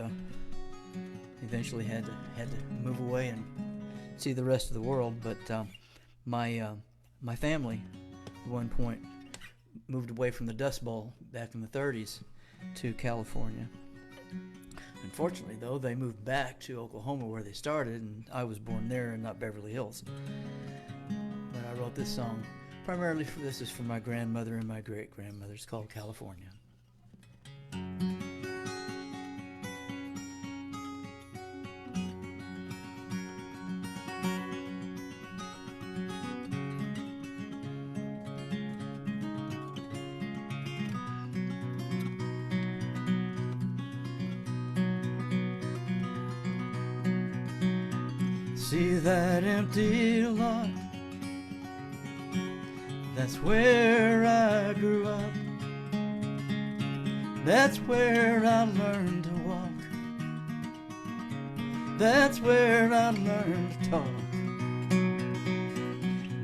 eventually had to move away and see the rest of the world. But my family, at one point, moved away from the Dust Bowl back in the 30s to California. Unfortunately, though, they moved back to Oklahoma where they started, and I was born there and not Beverly Hills. But I wrote this song primarily this is for my grandmother and my great-grandmother. It's called California. See that empty lot? That's where I grew up. That's where I learned to walk. That's where I learned to talk.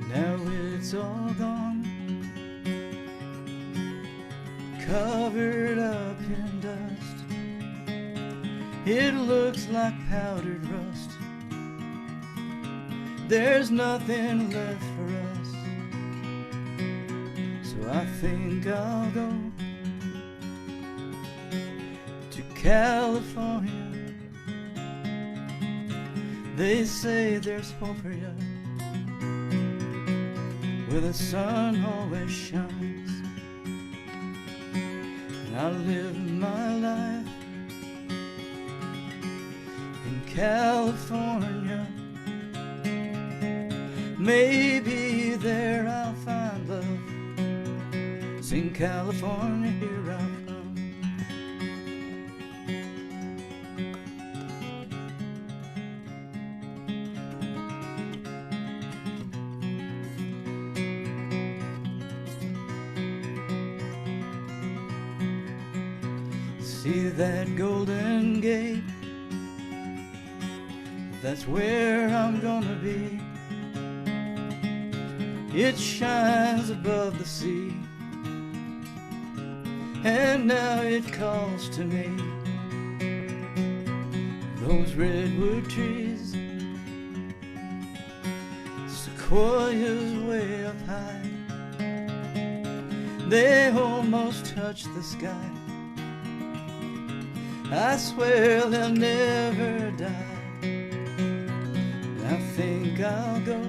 Now it's all gone, covered up in dust. It looks like powdered rust. There's nothing left for us, so I think I'll go to California. They say there's hope for you, where the sun always shines. And I live my life in California. Maybe there I'll find love. Sing California, here I come. See that golden gate? That's where I'm gonna be. It shines above the sea, and now it calls to me. Those redwood trees, sequoias way up high, they almost touch the sky. I swear they'll never die. I think I'll go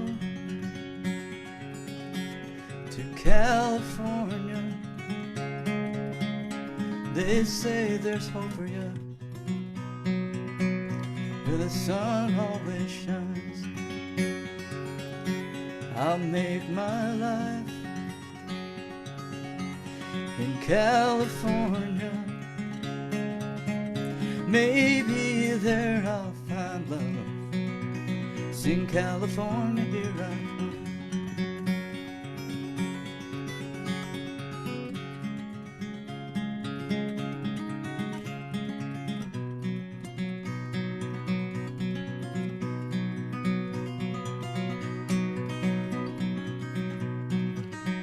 to California. They say there's hope for you, where the sun always shines. I'll make my life in California. Maybe there I'll find love. Sing California, here I come.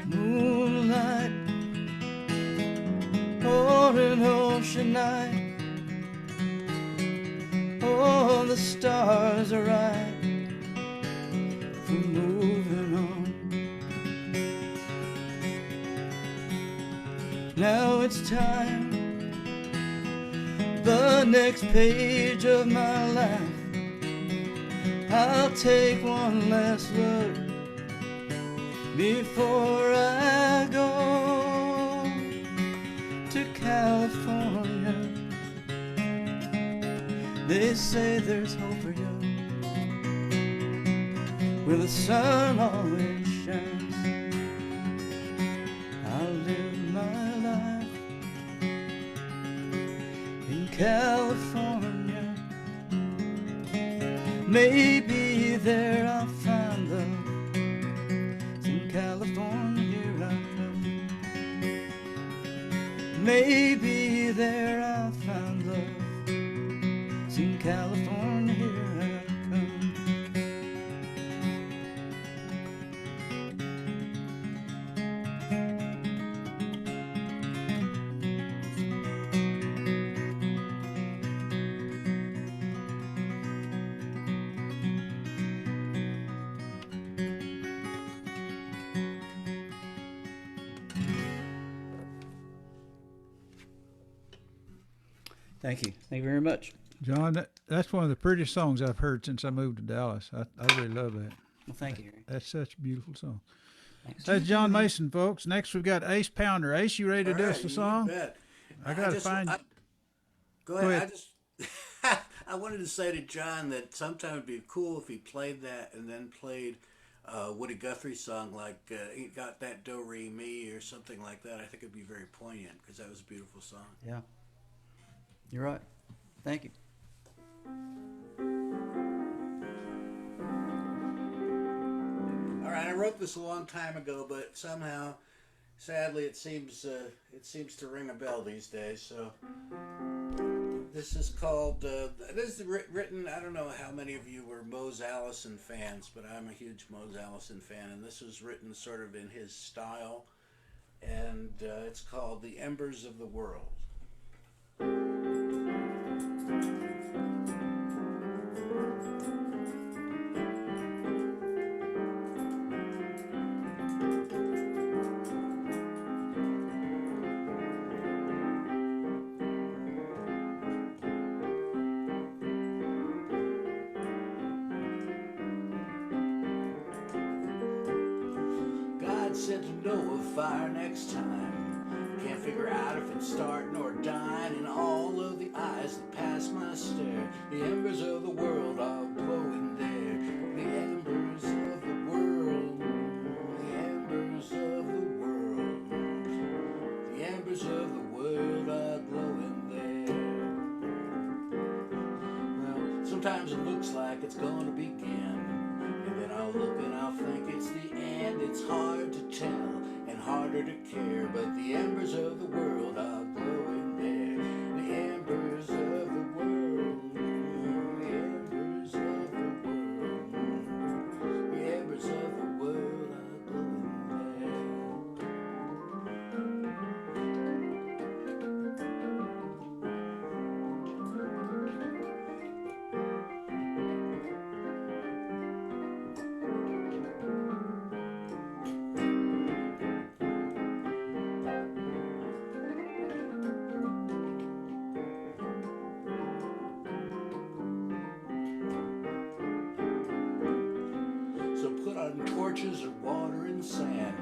Moonlight or an ocean night. Oh, the stars are right for moving on. Now it's time, the next page of my life. I'll take one last look before I go to California. They say there's hope for you, where the sun always shines. I'll live my life in California. Maybe there I'll find love. In California, here I come. Maybe there I'll find love. In California, here I come. Thank you. Thank you very much. John, that's one of the prettiest songs I've heard since I moved to Dallas. I really love that. Well, thank you, Harry. That's such a beautiful song. Thanks. That's John Mason, folks. Next, we've got Ace Pounder. Ace, you ready to do us a song? You bet. I got to find. Go ahead. I wanted to say to John that sometime it'd be cool if he played that and then played Woody Guthrie song like he got that do re mi or something like that. I think it'd be very poignant because that was a beautiful song. Yeah. You're right. Thank you. All right, I wrote this a long time ago, but somehow, sadly, it seems to ring a bell these days. So this is called. This is written. I don't know how many of you were Mose Allison fans, but I'm a huge Mose Allison fan, and this was written sort of in his style, and it's called "The Embers of the World." Said to know a fire next time. Can't figure out if it's starting or dying. In all of the eyes that pass my stare, the embers of the world are glowing there. The embers of the world, the embers of the world, the embers of the world are glowing there. Well, sometimes it looks like it's gonna begin, and then I'll look and I'll think it's the end. It's hard to tell and harder to care, but the embers of the world are glowing there. The torches or water and sand.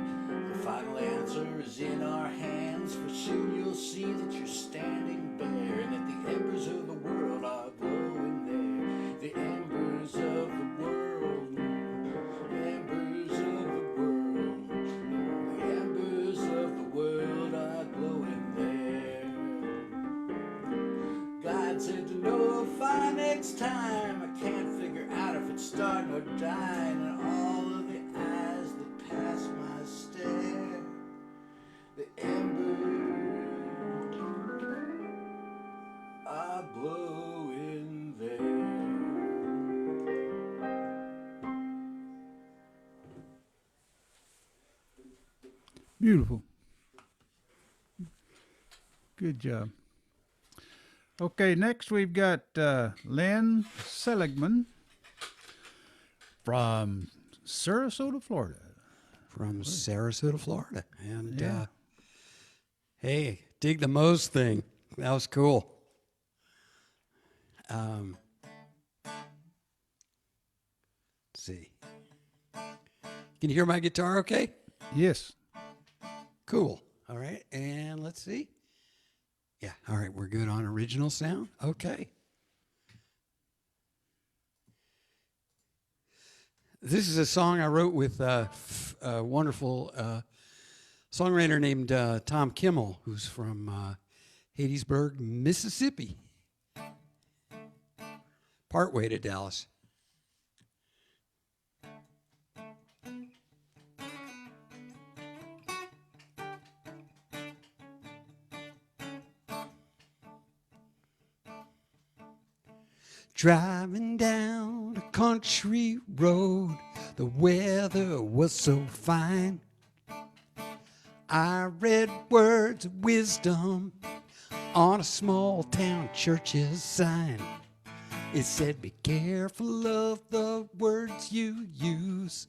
The final answer is in our hands, for soon you'll see that you're standing bare, and that the embers of the world are glowing there. The embers of the world, the embers of the world, the embers of the world are glowing there. God said to Noah, fire next time. I can't figure out if it's starting or dying, and all of the eyes that pass my stare, the embers are glowing there. Beautiful. Good job. Okay, next we've got Lynn Seligman from Sarasota, Florida. From Sarasota, Florida. And Yeah. hey, dig the Moe's thing. That was cool. Let's see. Can you hear my guitar okay? Yes. Cool. All right. And let's see. Yeah. All right. We're good on original sound. Okay. This is a song I wrote with a wonderful songwriter named Tom Kimmel, who's from Hattiesburg, Mississippi. Partway to Dallas. Driving down a country road, the weather was so fine. I read words of wisdom on a small town church's sign. It said, be careful of the words you use,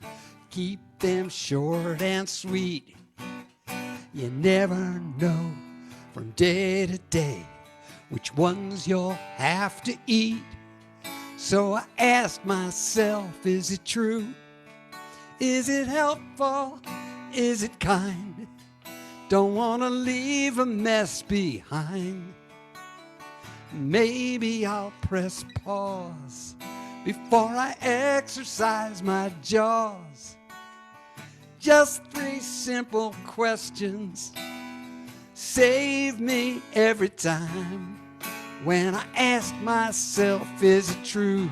keep them short and sweet. You never know from day to day which ones you'll have to eat. So I asked myself, is it true? Is it helpful? Is it kind? Don't want to leave a mess behind. Maybe I'll press pause before I exercise my jaws. Just 3 simple questions save me every time. When I ask myself, is it true?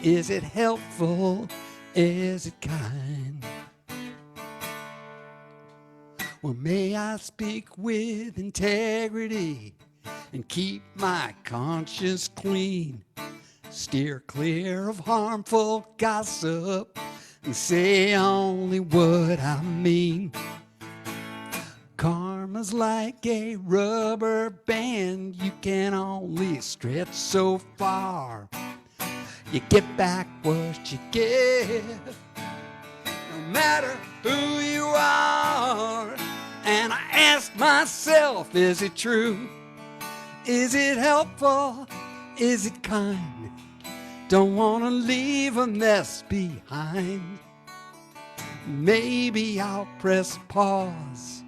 Is it helpful? Is it kind? Well, may I speak with integrity and keep my conscience clean, steer clear of harmful gossip and say only what I mean. Karma's like a rubber band, you can only stretch so far. You get back what you give, no matter who you are. And I ask myself, is it true? Is it helpful? Is it kind? Don't want to leave a mess behind. Maybe I'll press pause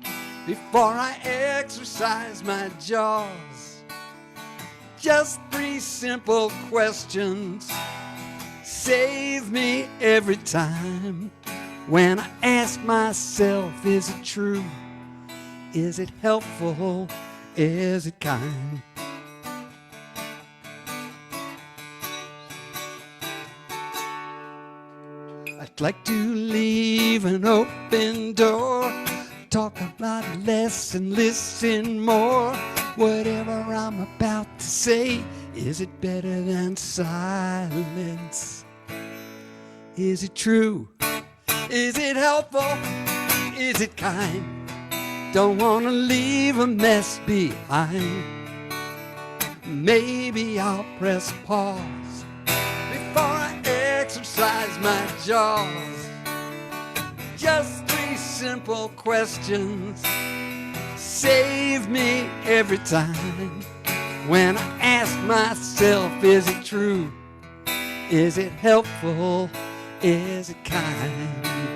before I exercise my jaws. Just 3 simple questions save me every time. When I ask myself, is it true? Is it helpful? Is it kind? I'd like to leave an open door, talk about less and listen more. Whatever I'm about to say, is it better than silence? Is it true? Is it helpful? Is it kind? Don't want to leave a mess behind. Maybe I'll press pause before I exercise my jaws. Just 3 simple questions save me every time. When I ask myself, is it true? Is it helpful? Is it kind?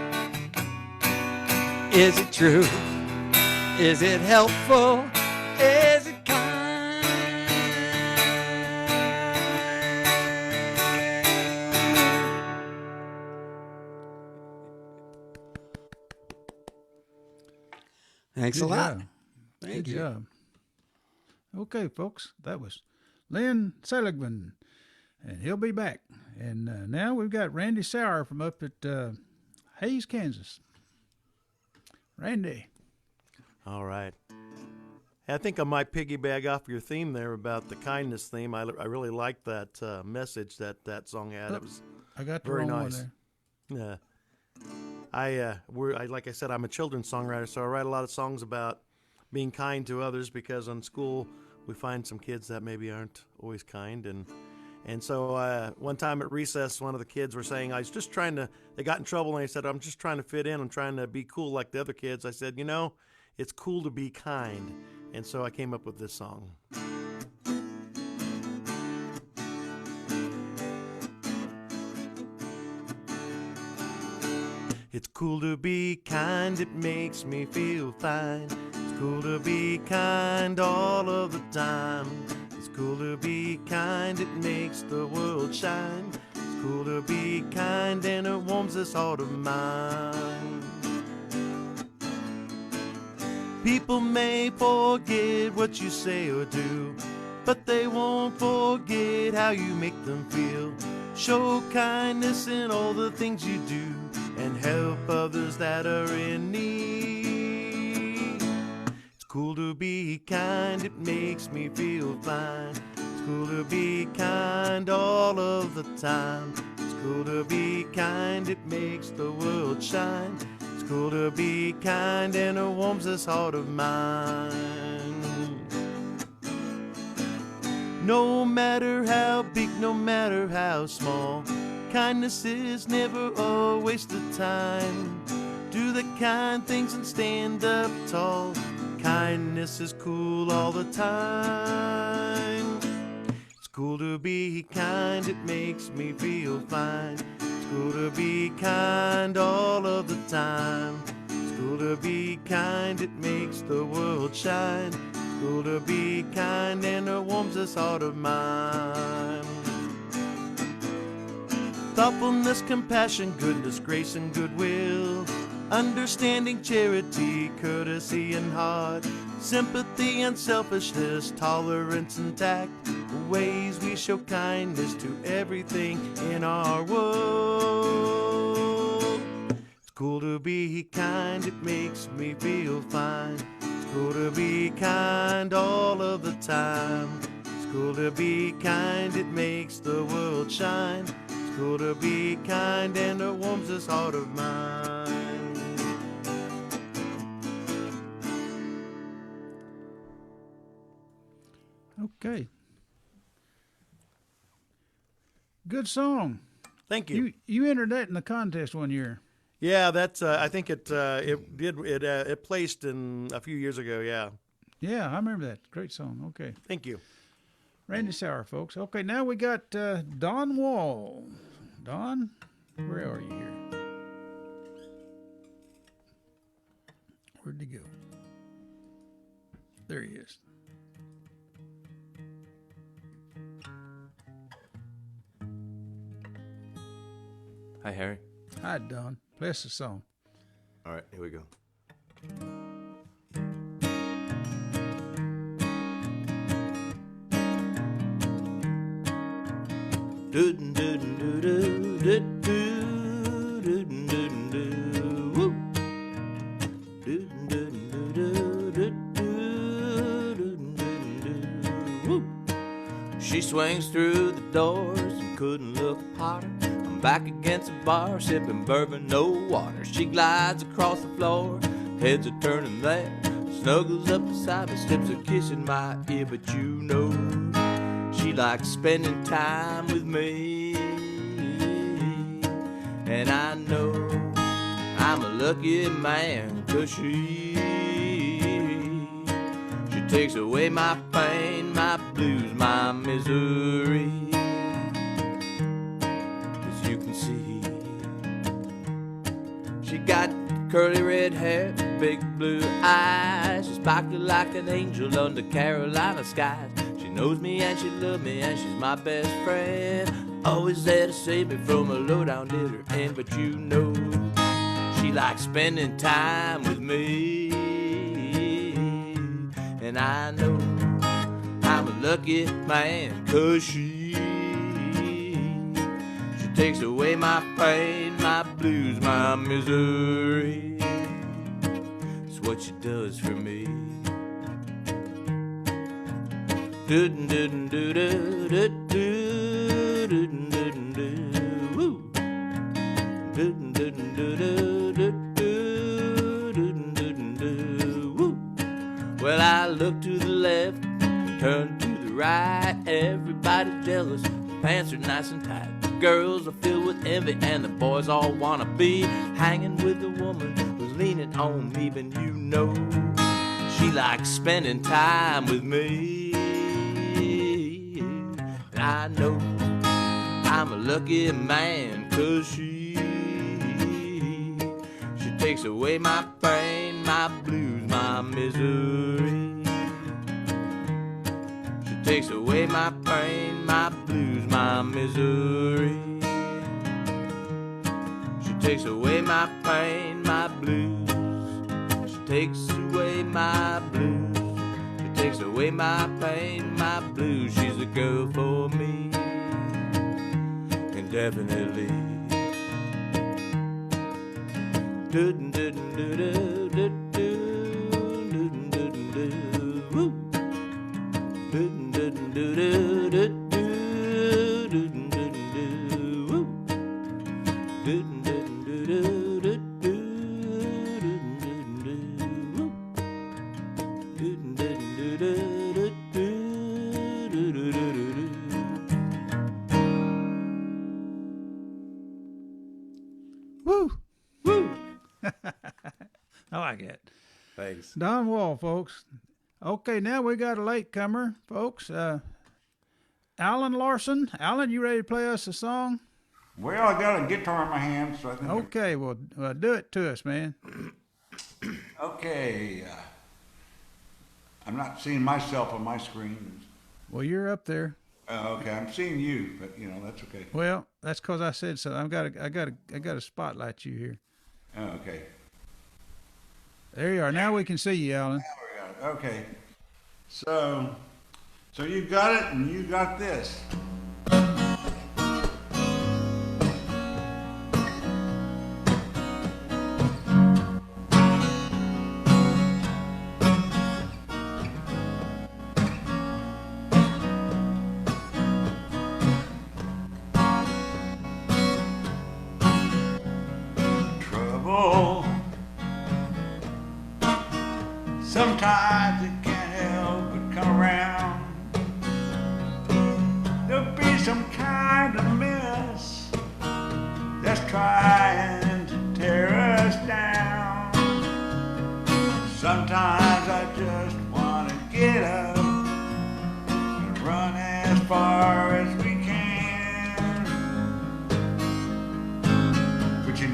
Is it true? Is it helpful? Is it kind? Thanks a lot. Thank Good you. job. Okay, folks, that was Lynn Seligman, and he'll be back. And now we've got Randy Sauer from up at Hays, Kansas. Randy. All right. I think I might piggyback off your theme there about the kindness theme. I really liked that message that song had. It was I got the very wrong nice. one there. Yeah. Like I said, I'm a children's songwriter, so I write a lot of songs about being kind to others because on school we find some kids that maybe aren't always kind. And so one time at recess, one of the kids were saying, I was just trying to, they got in trouble, and they said, I'm just trying to fit in. I'm trying to be cool like the other kids. I said, it's cool to be kind. And so I came up with this song. It's cool to be kind, it makes me feel fine. It's cool to be kind all of the time. It's cool to be kind, it makes the world shine. It's cool to be kind and it warms this heart of mine. People may forget what you say or do, but they won't forget how you make them feel. Show kindness in all the things you do and help others that are in need. It's cool to be kind, it makes me feel fine. It's cool to be kind all of the time. It's cool to be kind, it makes the world shine. It's cool to be kind and it warms this heart of mine. No matter how big, no matter how small, kindness is never a waste of time. Do the kind things and stand up tall. Kindness is cool all the time. It's cool to be kind, it makes me feel fine. It's cool to be kind all of the time. It's cool to be kind, it makes the world shine. It's cool to be kind and it warms this heart of mine. Thoughtfulness, compassion, goodness, grace, and goodwill. Understanding, charity, courtesy, and heart. Sympathy, unselfishness, tolerance, and tact. Ways we show kindness to everything in our world. It's cool to be kind, it makes me feel fine. It's cool to be kind all of the time. It's cool to be kind, it makes the world shine. It's cool to be kind and it warms this heart of mine. Okay. Good song. Thank you. You entered that in the contest one year. Yeah, that's. I think it placed in a few years ago. Yeah. Yeah, I remember that. Great song. Okay. Thank you. Randy Sauer, folks. Okay, now we got Don Wall. Don, where are you here? Where'd he go? There he is. Hi, Harry. Hi, Don. Bless the song. All right, here we go. She swings through the doors and couldn't look hotter. I'm back against the bar, sipping bourbon, no water. She glides across the floor, heads are turning there. Snuggles up beside me, slips a kiss in my ear, but you know she likes spending time with me. And I know I'm a lucky man, 'cause she takes away my pain, my blues, my misery. 'Cause you can see she got Curly red hair, big blue eyes. She's sparkly like an angel under Carolina skies. She knows me and she loves me and she's my best friend. Always there to save me from a low down bitter end. But you know, she likes spending time with me. And I know I'm a lucky man, 'cause she takes away my pain, my blues, my misery. It's what she does for me. Well, I look to the left, turn to the right. Everybody's jealous, pants are nice and tight. Girls are filled with envy and the boys all wanna be hanging with the woman who's leaning on me. But you know, she likes spending time with me. And I know I'm a lucky man, 'cause she takes away my pain, my blues, my misery. She takes away my pain, my blues, my misery. She takes away my pain, my blues. She takes away my blues. She takes away my pain, my blues. She's a girl for me, indefinitely. Woo! Woo! I like it. Thanks. Don Wall, folks. Okay, now we got a latecomer, folks. Alan Larson. Alan, you ready to play us a song? Well, I got a guitar in my hand, so I think. Okay, well, do it to us, man. Okay. I'm not seeing myself on my screen. Well, you're up there. Okay, I'm seeing you, but that's okay. Well, that's because I said so. I got to spotlight you here. Oh, okay. There you are. Now we can see you, Alan. Now we got it. Okay. So you got it, and you got this. Sometimes it can't help but come around. There'll be some kind of mess that's trying to tear us down. Sometimes I just want to get up and run as far as we can. But you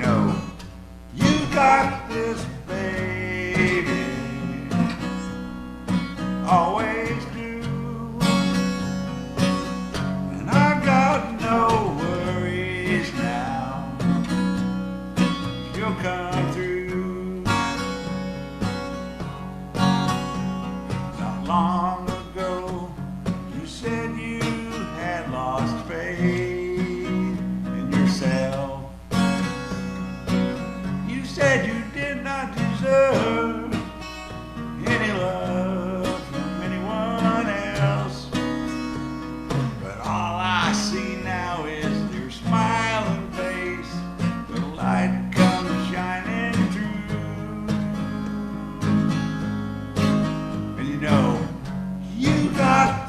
got this, baby. Always do, and I got no worries now. You'll come through. Not long ago, you said you had lost faith in yourself. You said you did not deserve any love.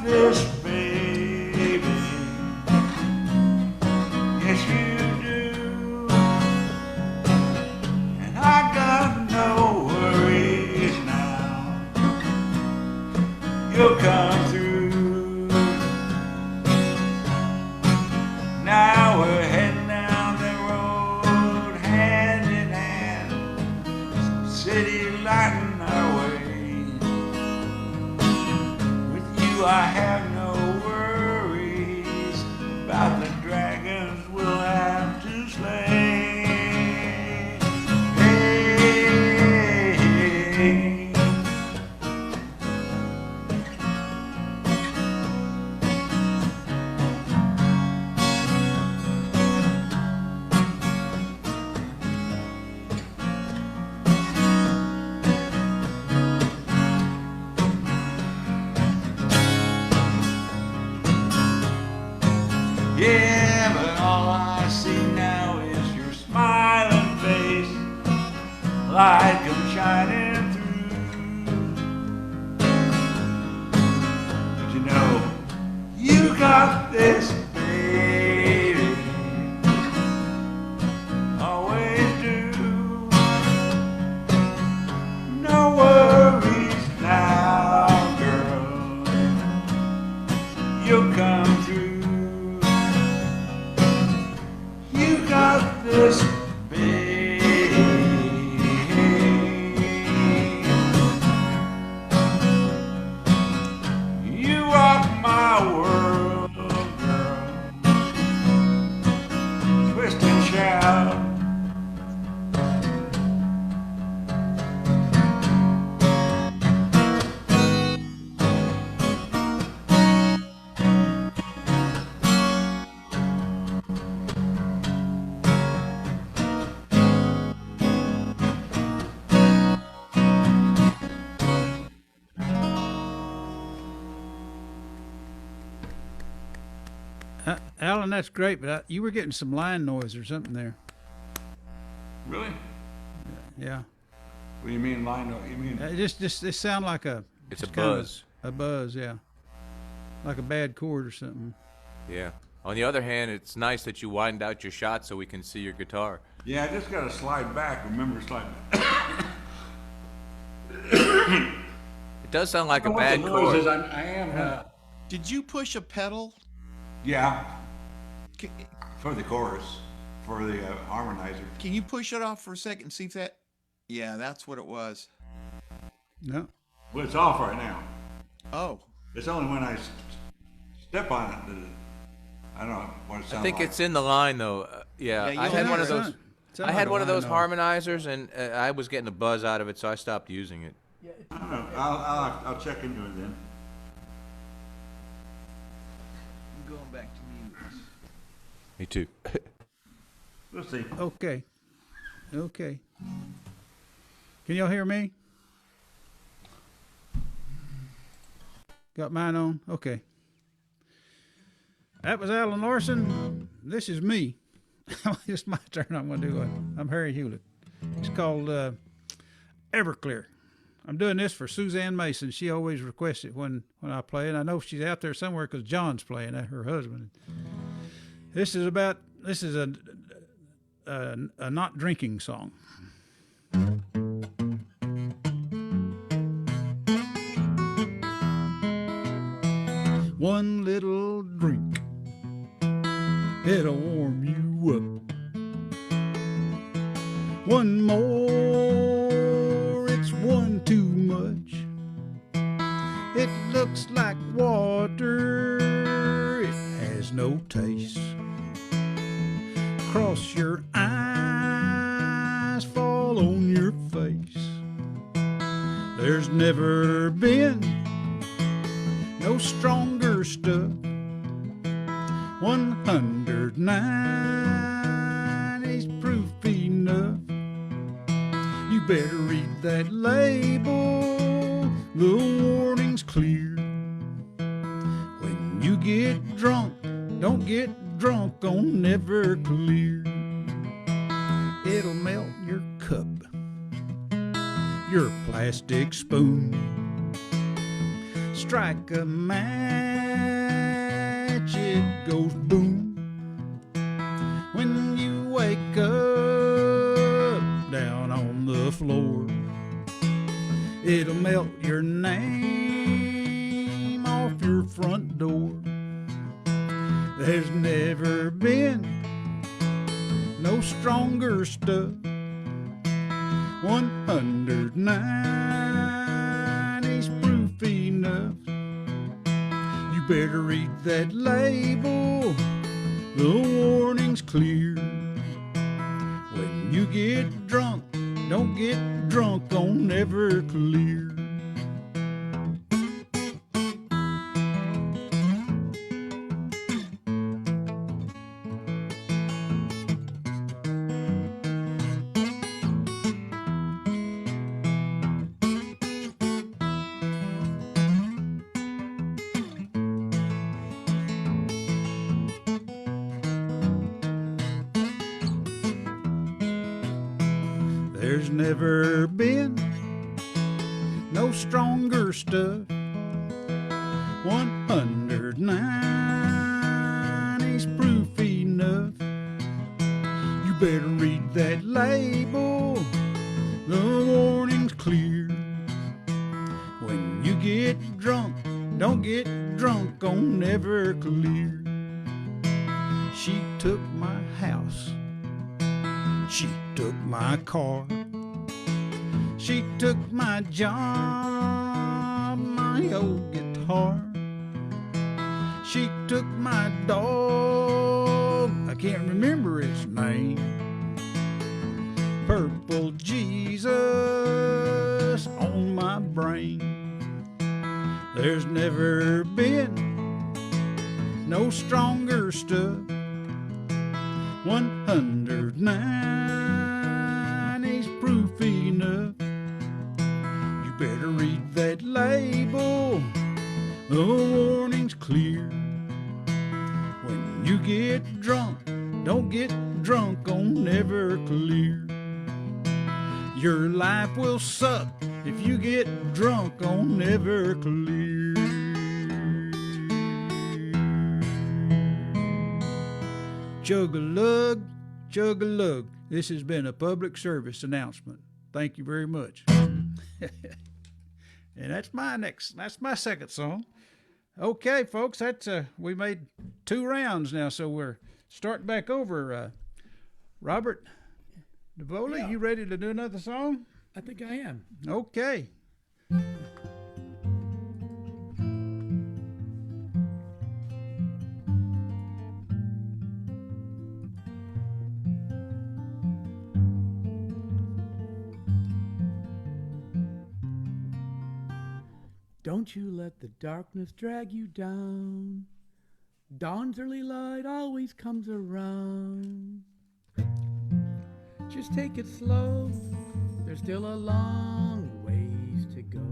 This, baby, yes you do, and I got no worries now. You'll come through. Now we're heading down the road hand in hand, I have no worries about the dragons we'll have to slay. Hey, yeah, but all I see now is your smiling face, light come shining through. But you know, you got this, baby, always do. No worries now, girl, you'll come through. You got this, baby. You rock my world, girl. Twist and shout. Alan, that's great, but you were getting some line noise or something there. Really? Yeah. What do you mean line? You mean It sound like It's a kind of buzz. A buzz, yeah. Like a bad chord or something. Yeah. On the other hand, it's nice that you widened out your shot so we can see your guitar. Yeah, I just got to slide back. Remember, slide back. It does sound like a bad The noise is, chord. I am. Did you push a pedal? Yeah. For the chorus, for the harmonizer. Can you push it off for a second and see if that? Yeah, that's what it was. No. Well, it's off right now. Oh, It's only when I step on it that I don't know what it sounds like. I think it's in the line though. Yeah, Yeah, I you had don't one of hear it. those. Sound I had like one a of those line harmonizers, and I was getting a buzz out of it, so I stopped using it. I don't know. I'll check into it then. I'm going back to mute. Me too. We'll see. Okay. Okay. Can y'all hear me? Got mine on? Okay. That was Alan Larson. This is me. It's my turn. I'm going to do it. I'm Harry Hewlett. It's called Everclear. I'm doing this for Suzanne Mason. She always requests it when I play, and I know she's out there somewhere because John's playing, her husband. This is a not drinking song. One little drink, it'll warm you up. One more, it's one too much. It looks like water, it has no taste. Cross your eyes, fall on your face. There's never been no stronger stuff. 109 is proof enough. You better read that label, the warning's clear. When you get drunk, don't get drunk on Everclear. It'll melt your cup, your plastic spoon. Strike a match, it goes boom. When you wake up down on the floor, it'll melt your name off your front door. There's never been no stronger stuff. 109 is proof enough. better read that label. The warning's clear. When you get drunk, don't get drunk on Everclear. There's never been no stronger stuff. 109 is proof enough. You better read that label. The warning's clear. When you get drunk, don't get drunk on Everclear. She took my house. She took my car. She took my job, my old guitar. She took my dog, I can't remember its name. Purple Jesus on my brain. There's never been no stronger stuff. 109 is proof enough. You better read that label. The warning's clear. When you get drunk, don't get drunk on Everclear. Your life will suck if you get drunk on Everclear. Chug-a-lug, chug-a-lug. This has been a public service announcement. Thank you very much. And that's my second song. Okay, folks, that's we made 2 rounds now, so we're starting back over. Robert DeVola, Yeah. you ready to do another song? I think I am. Okay. Don't you let the darkness drag you down. Dawn's early light always comes around. Just take it slow. There's still a long ways to go.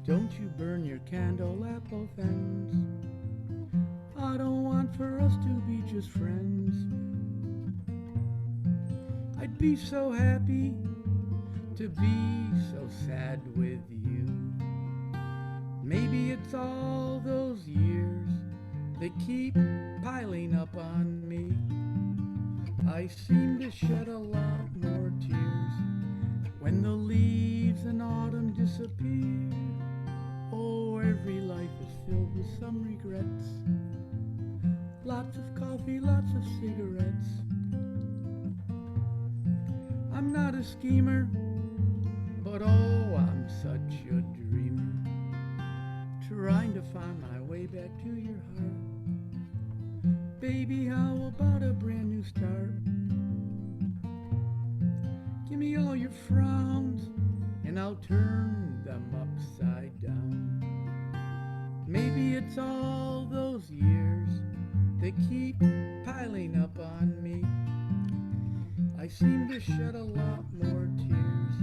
Don't you burn your candle at both ends. I don't want for us to be just friends. I'd be so happy to be so sad with you. Maybe it's all those years that keep piling up on me. I seem to shed a lot more tears when the leaves in autumn disappear. Oh, every life is filled with some regrets. Lots of coffee, lots of cigarettes. I'm not a schemer, but oh, I'm such a dreamer, trying to find my way back to your heart. Baby, how about a brand new start? Give me all your frowns and I'll turn them upside down. Maybe it's all those years that keep piling up on me. I seem to shed a lot more tears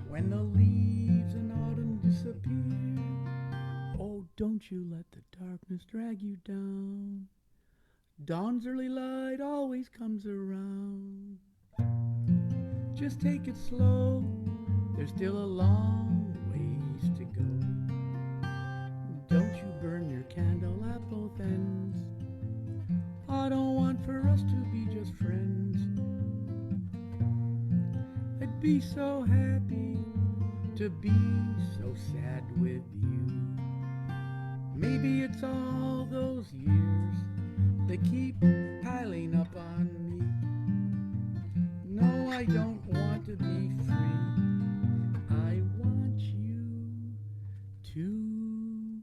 when the leaves in autumn disappear. Oh, don't you let the darkness drag you down. Dawn's early light always comes around. Just take it slow. There's still a long ways to go. Don't you burn your candle at both ends. I don't want for us to be just friends. I'd be so happy to be so sad with you. Maybe it's all those years that keep piling up on me. No, I don't want to be free. I want you to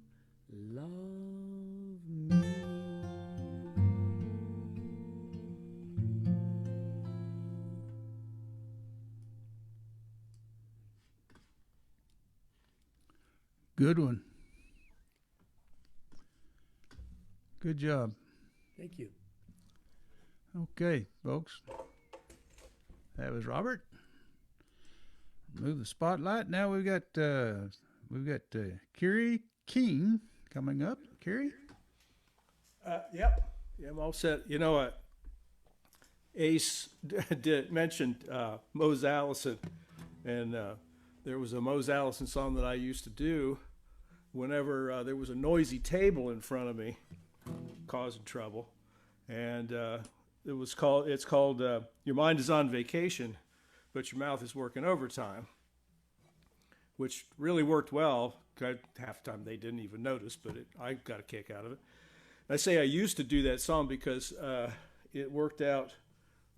Good one. Good job. Thank you. Okay, folks. That was Robert. Move the spotlight. Now we've got Kerry King coming up. Kerry? Yep. Yeah, I'm all set. You know, Ace did mention Mose Allison, and there was a Mose Allison song that I used to do whenever there was a noisy table in front of me causing trouble, and it's called Your Mind is on Vacation, but your mouth is working overtime, which really worked well. Half the time they didn't even notice, but I got a kick out of it. I say I used to do that song because it worked out,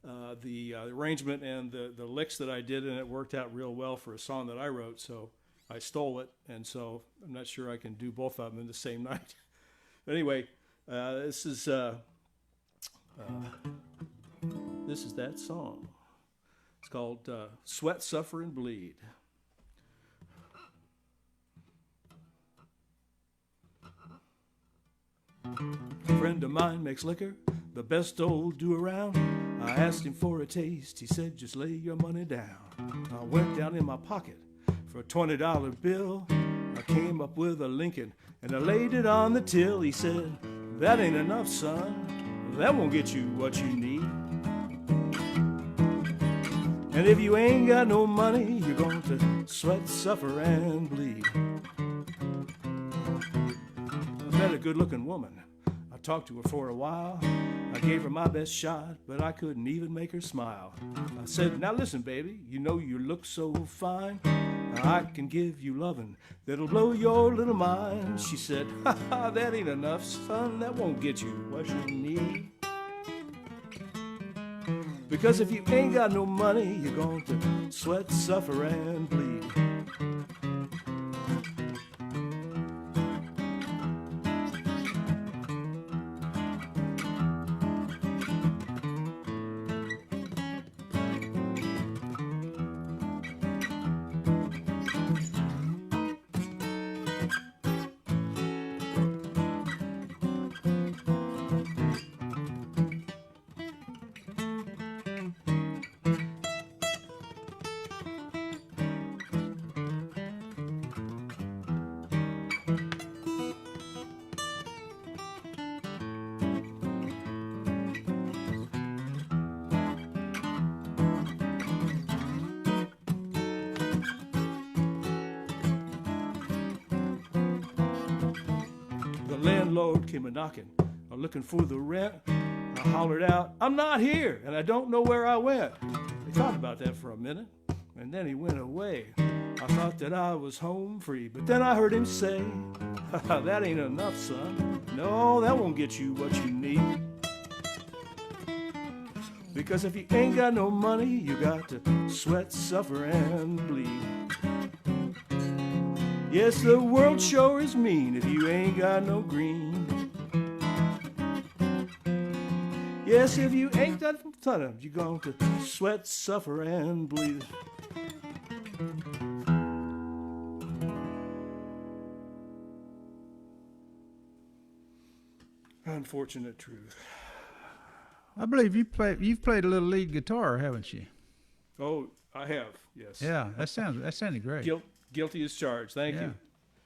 the arrangement and the licks that I did, and it worked out real well for a song that I wrote, so I stole it, and so I'm not sure I can do both of them in the same night. But anyway, this is that song. It's called Sweat, Suffer, and Bleed. A friend of mine makes liquor, the best old do around. I asked him for a taste, he said just lay your money down. I went down in my pocket for a $20 bill. I came up with a Lincoln and I laid it on the till. He said, that ain't enough, son, that won't get you what you need. And if you ain't got no money, you're going to sweat, suffer, and bleed. I met a good-looking woman. I talked to her for a while. I gave her my best shot, but I couldn't even make her smile. I said, now listen, baby, you know you look so fine. I can give you lovin' that'll blow your little mind. She said, ha ha, that ain't enough, son, that won't get you what you need. Because if you ain't got no money, you're going to sweat, suffer, and bleed. Landlord came a knocking, looking for the rent. I hollered out, I'm not here, and I don't know where I went. He thought about that for a minute, and then he went away. I thought that I was home free, but then I heard him say, that ain't enough, son. No, that won't get you what you need. Because if you ain't got no money, you got to sweat, suffer, and bleed. Yes, the world sure is mean if you ain't got no green. Yes, if you ain't got something, you're going to sweat, suffer, and bleed. Unfortunate truth. I believe you've played a little lead guitar, haven't you? Oh, I have, yes. Yeah, that sounded great. Guilty as charged. Thank you.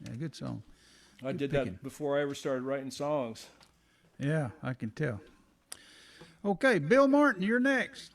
Yeah, good song. I did that before I ever started writing songs. Yeah, I can tell. Okay, Bill Martin, you're next.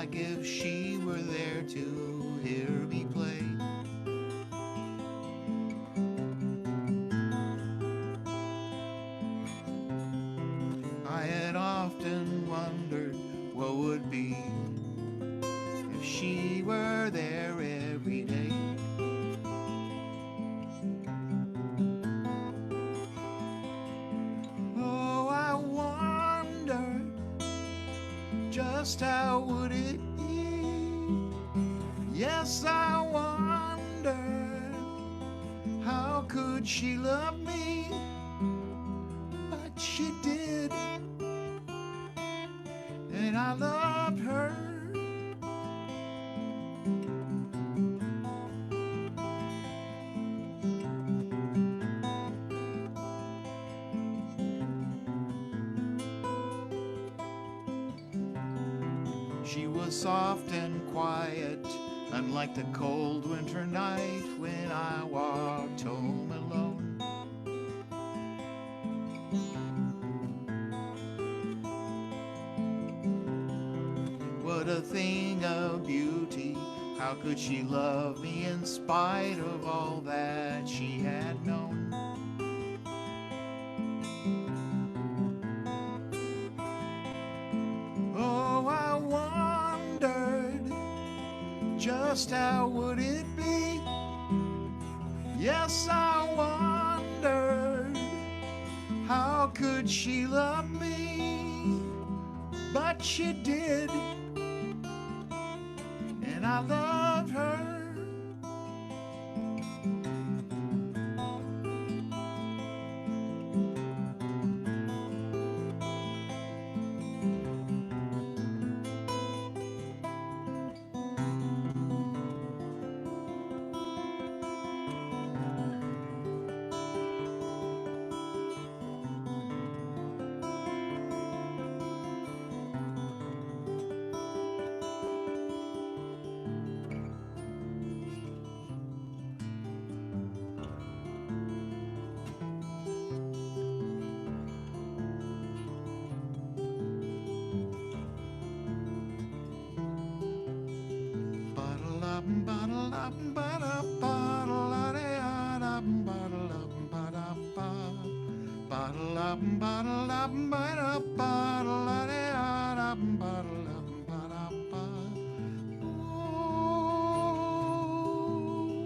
like if she were there to hear me play. I had often wondered what would be if she were there every day. Oh, I wondered just how would it be? Yes, I wondered how could she love me? But she did, and I loved her. She was soft and quiet, unlike the cold winter night when I walked home alone. What a thing of beauty, how could she love me in spite of all that she had known? Oh, I wondered just how would it be? Yes, I wondered how could she love me? But she did, and I loved her.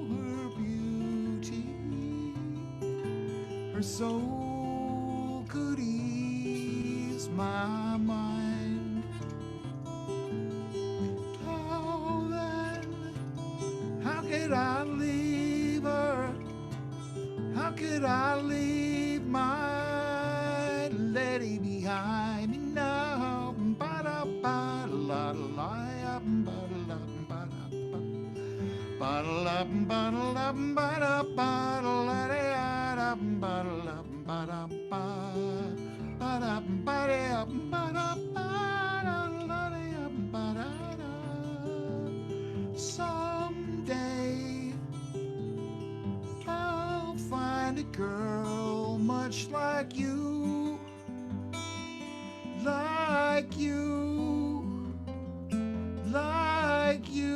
Her beauty, her soul could ease my mind. Oh, then, how could I leave her? How could I leave my lady behind me now? Ba-da-ba-da-la-la-la, ba-da-la-ba-da-ba. Ba-da-la-ba-da-la-ba-da-ba-da-la-da-da, ba-da-la-ba-da-ba. Ba-da-ba-da-ba-da-ba-da-la-da, ba-da-da. Someday I'll find a girl much like you, like you, like you.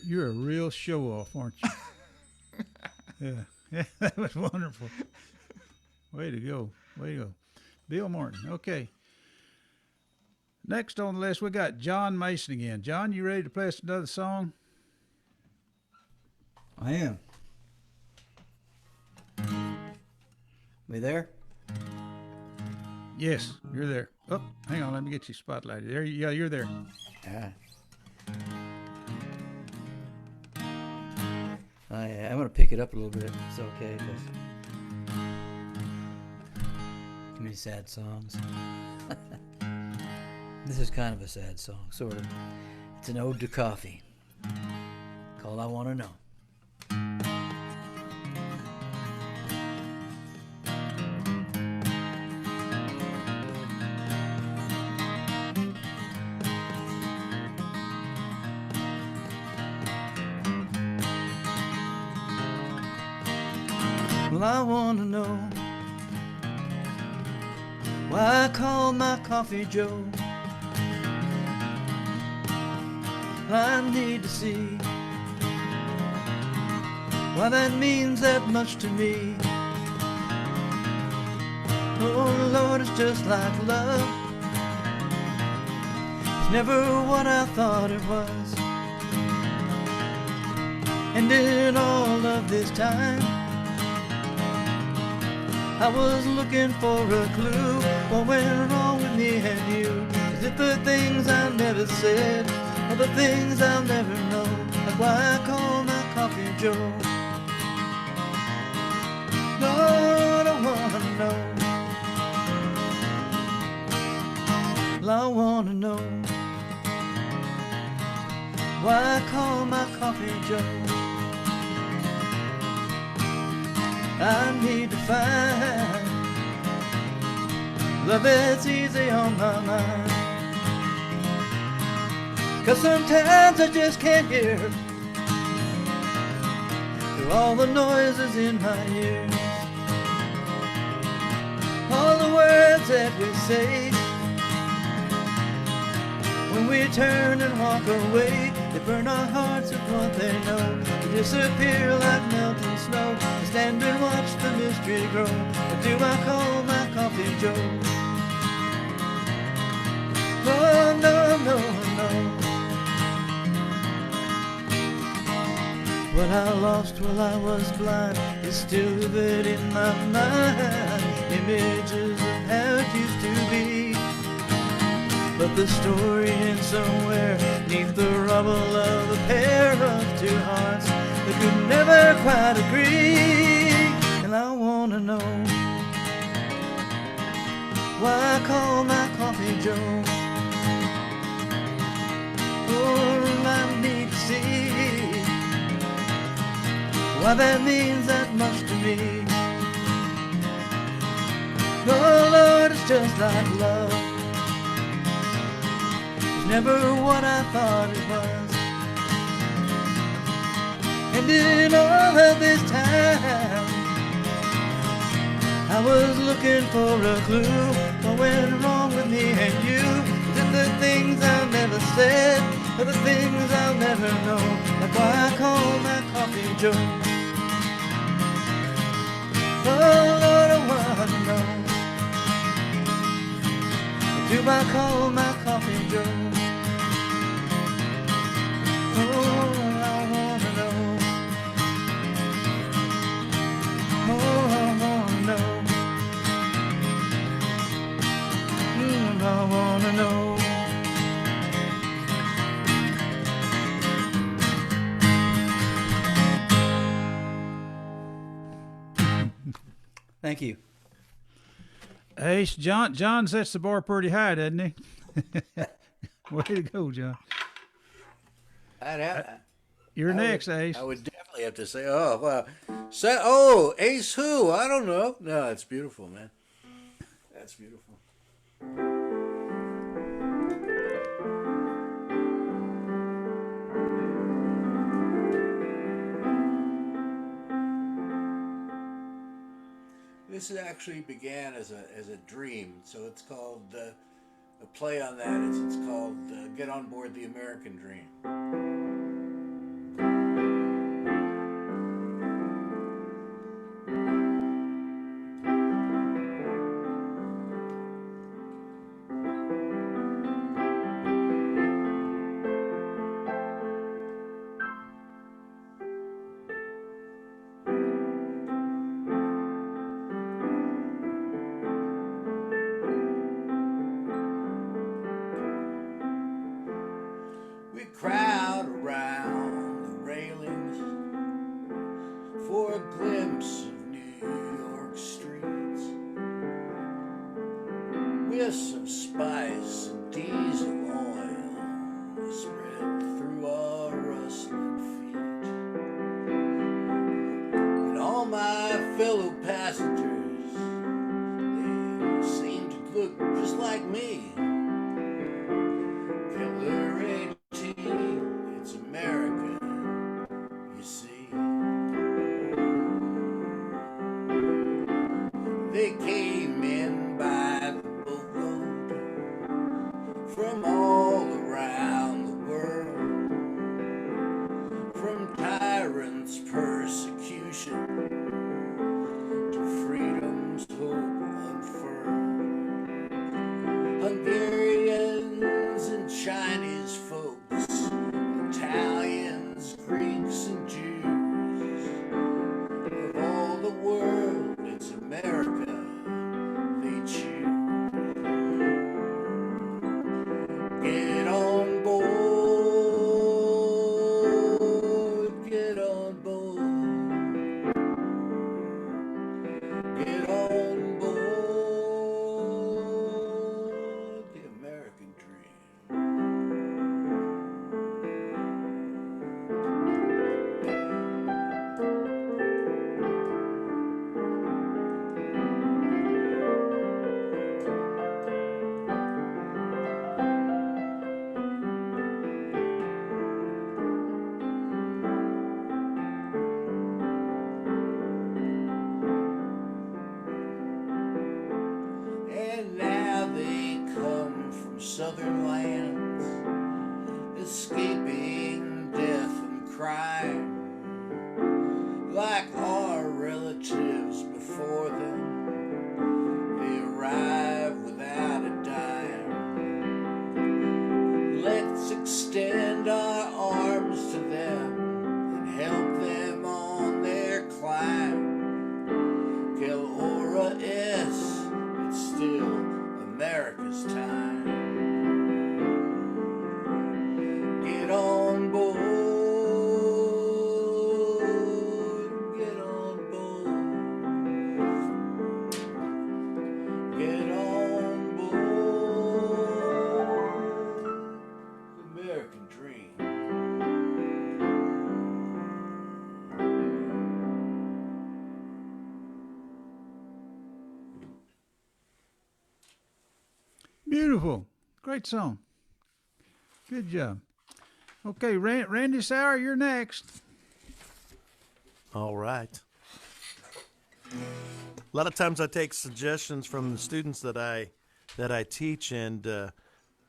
You're a real show off, aren't you? Yeah, that was wonderful. Way to go, way to go, Bill Martin. Okay. Next on the list, we got John Mason again. John, you ready to play us another song? I am. We there? Yes, you're there. Oh, hang on, let me get you spotlighted. There, yeah, you're there. Yeah. I'm going to pick it up a little bit. It's okay. Too many sad songs. This is kind of a sad song, sort of. It's an ode to coffee, called I Want to Know. Well, I want to know why I call my coffee Joe. I need to see why that means that much to me. Oh Lord, it's just like love. It's never what I thought it was. And in all of this time, I was looking for a clue. What went wrong with me and you? Is it the things I never said, or the things I'll never know? That's why I call my coffee Joe. Lord, I wanna know. Well, I wanna know why I call my coffee Joe. I need to find love that's easy on my mind. 'Cause sometimes I just can't hear through all the noises in my ears. All the words that we say when we turn and walk away, they burn our hearts with what they know. They disappear like melting snow. I stand and watch the mystery grow. What do I call my coffee Joe? Oh, no, no, no. What I lost while I was blind is still vivid in my mind. Images of how it used to be. But the story ends somewhere neath the rubble of a pair of two hearts that could never quite agree. And I wanna know why I call my coffee Joe. Oh, I need to see why that means that much to me. Oh Lord, it's just like love. It's never what I thought it was. And in all of this time, I was looking for a clue. What went wrong with me and you? Is it the things I never said, or the things I'll never know? That's why I call my coffee Joe. Oh Lord, I wanna know. Do I call my coffee Joe? Oh, I wanna know. Oh, I wanna know. I wanna know. Thank you. Ace, John sets the bar pretty high, doesn't he? Way to go, John. You're next, Ace. I would definitely have to say, oh, wow. Ace who? I don't know. No, it's beautiful, man. That's beautiful. This actually began as a dream, so it's called a play on that. It's called "Get on Board the American Dream." We crowd around the railings for a glimpse of New York streets, with some spice and diesel oil spread through our rustling feet. And all my fellow passengers, they seem to look just like me. Killer 18, it's America, you see. They came in by the boatload from all around the world, from tyrants' persecution to freedom's hope unfurled. Hungarians and Chinese folks, Italians, Greeks and Jews, of all the world, it's America they choose. Get on board, get on board, get on board the American dream. And now they come from southern lands, escaping death and crime, like our relatives before them. They arrive without a dime. Let's extend our arms to them and help them on their climb. Quelle hora es, it's still America's time. Get on board, get on board, get on board the American dream. Beautiful. Great song. Good job. Okay, Randy Sauer, you're next. All right. A lot of times I take suggestions from the students that I teach, and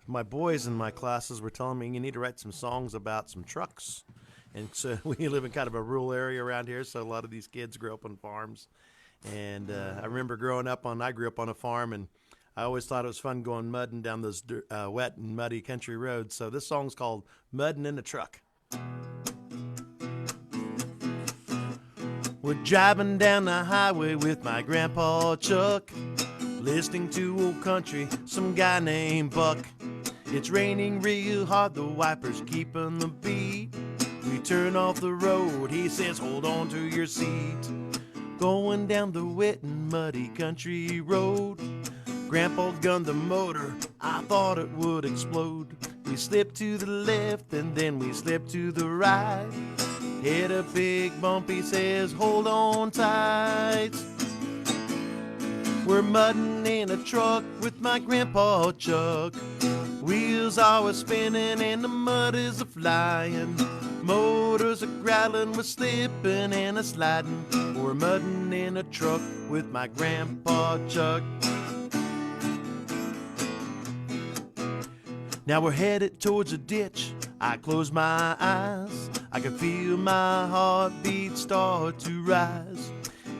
my boys in my classes were telling me you need to write some songs about some trucks. And so we live in kind of a rural area around here, so a lot of these kids grow up on farms. And I remember I grew up on a farm, and I always thought it was fun going mudding down those wet and muddy country roads. So this song's called Muddin' in a Truck. We're driving down the highway with my grandpa Chuck, listening to old country, some guy named Buck. It's raining real hard, the wipers keeping the beat. We turn off the road, he says hold on to your seat. Going down the wet and muddy country road, Grandpa gunned the motor, I thought it would explode. We slipped to the left and then we slipped to the right. Hit a big bump, he says, hold on tight. We're mudding in a truck with my Grandpa Chuck. Wheels are spinning and the mud is a-flying. Motors are growling, we're slipping and a-sliding. We're mudding in a truck with my Grandpa Chuck. Now we're headed towards a ditch. I close my eyes. I can feel my heartbeat start to rise.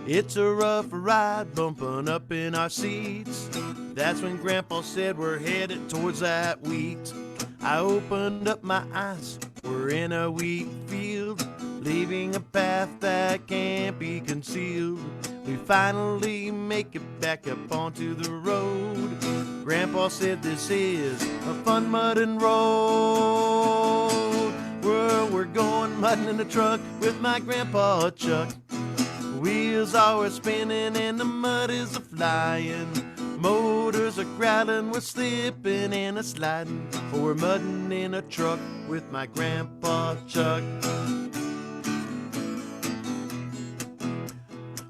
It's a rough ride bumping up in our seats. That's when Grandpa said we're headed towards that wheat. I opened up my eyes. We're in a wheat field, leaving a path that can't be concealed. We finally make it back up onto the road. Grandpa said this is a fun mudding road. mudding in the truck with my grandpa Chuck. Wheels always spinning and the mud is a-flying. Motors are growling, we're slipping and a-sliding. Oh, we're mudding in a truck with my grandpa Chuck.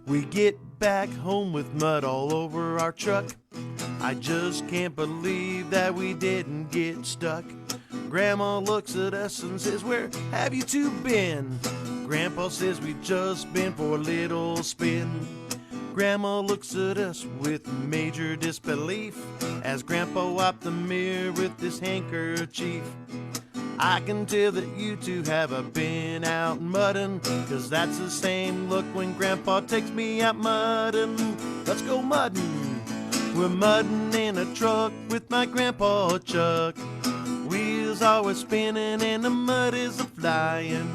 We get back home with mud all over our truck. I just can't believe that we didn't get stuck. Grandma looks at us and says, "Where have you two been?" Grandpa says, "We just been for a little spin." Grandma looks at us with major disbelief as Grandpa wiped the mirror with his handkerchief. "I can tell that you two have been out mudding, 'cause that's the same look when Grandpa takes me out mudding. Let's go mudding." We're mudding in a truck with my Grandpa Chuck. Wheels always spinning and the mud is a-flying.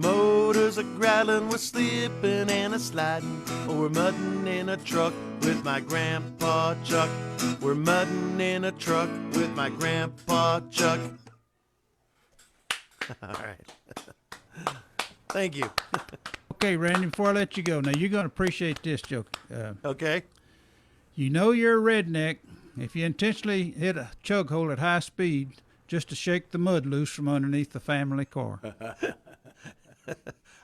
Motors are growling, we're slipping and a-sliding. Oh, we're mudding in a truck with my Grandpa Chuck. We're mudding in a truck with my Grandpa Chuck. All right. Thank you. Okay, Randy, before I let you go, now you're going to appreciate this joke. Okay. You know you're a redneck if you intentionally hit a chug hole at high speed just to shake the mud loose from underneath the family car. I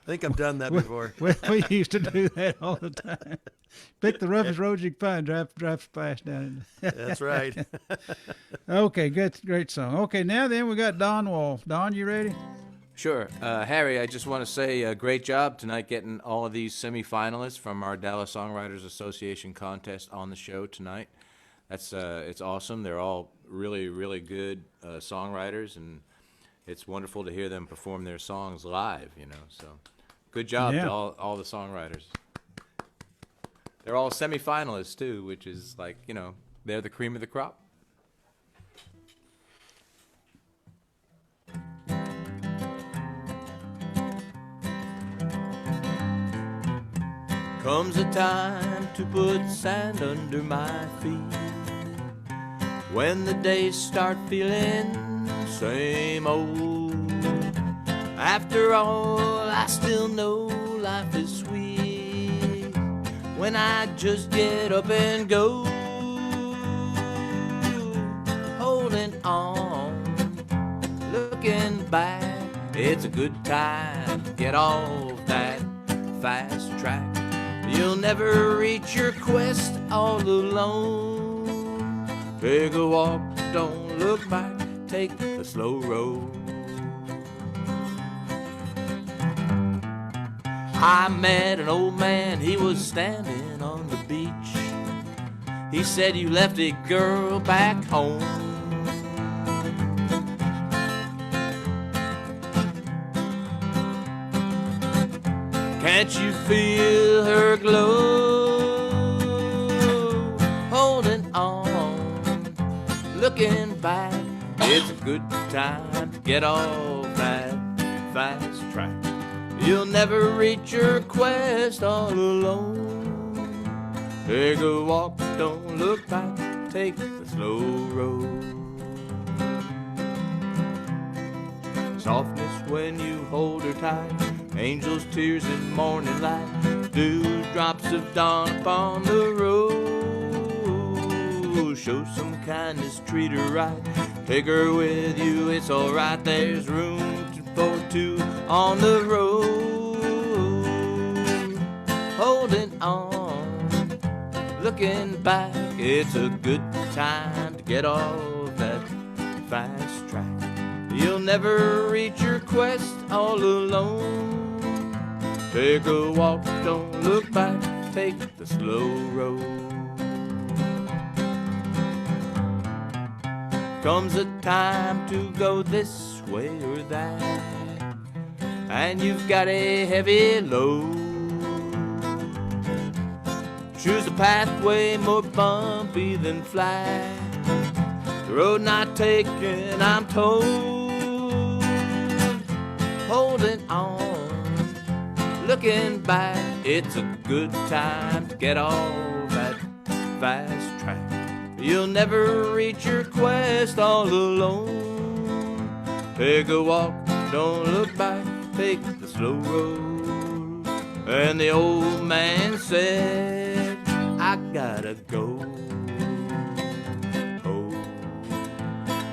think I've done that before. We used to do that all the time. Pick the roughest road you can find, drive fast down it. That's right. Okay, great song. Okay, now then we got Don Wall. Don, you ready? Sure. Harry, I just want to say great job tonight getting all of these semifinalists from our Dallas Songwriters Association contest on the show tonight. That's it's awesome. They're all really, really good songwriters, and it's wonderful to hear them perform their songs live, you know. So good job to all the songwriters. They're all semifinalists, too, which is like, you know, they're the cream of the crop. Comes a time to put sand under my feet, when the days start feeling same old. After all, I still know life is sweet when I just get up and go. Holding on, looking back, it's a good time to get off that fast track. You'll never reach your quest all alone. Take a walk, don't look back, take the slow road. I met an old man, he was standing on the beach. He said, "You left a girl back home." Can't you feel her glow? Holding on, looking back, it's a good time to get off that fast track. You'll never reach your quest all alone. Take a walk, don't look back, take the slow road. Softness when you hold her tight, angels' tears in morning light, dewdrops of dawn upon the road. Show some kindness, treat her right, take her with you, it's alright. There's room for two on the road. Holding on, looking back, it's a good time to get off that fast track. You'll never reach your quest all alone. Take a walk, don't look back, take the slow road. Comes a time to go this way or that, and you've got a heavy load. Choose a pathway more bumpy than flat, the road not taken, I'm told. Holding on, looking back, it's a good time to get off that fast track. You'll never reach your quest all alone. Take a walk, don't look back, take the slow road. And the old man said, I gotta go. Oh,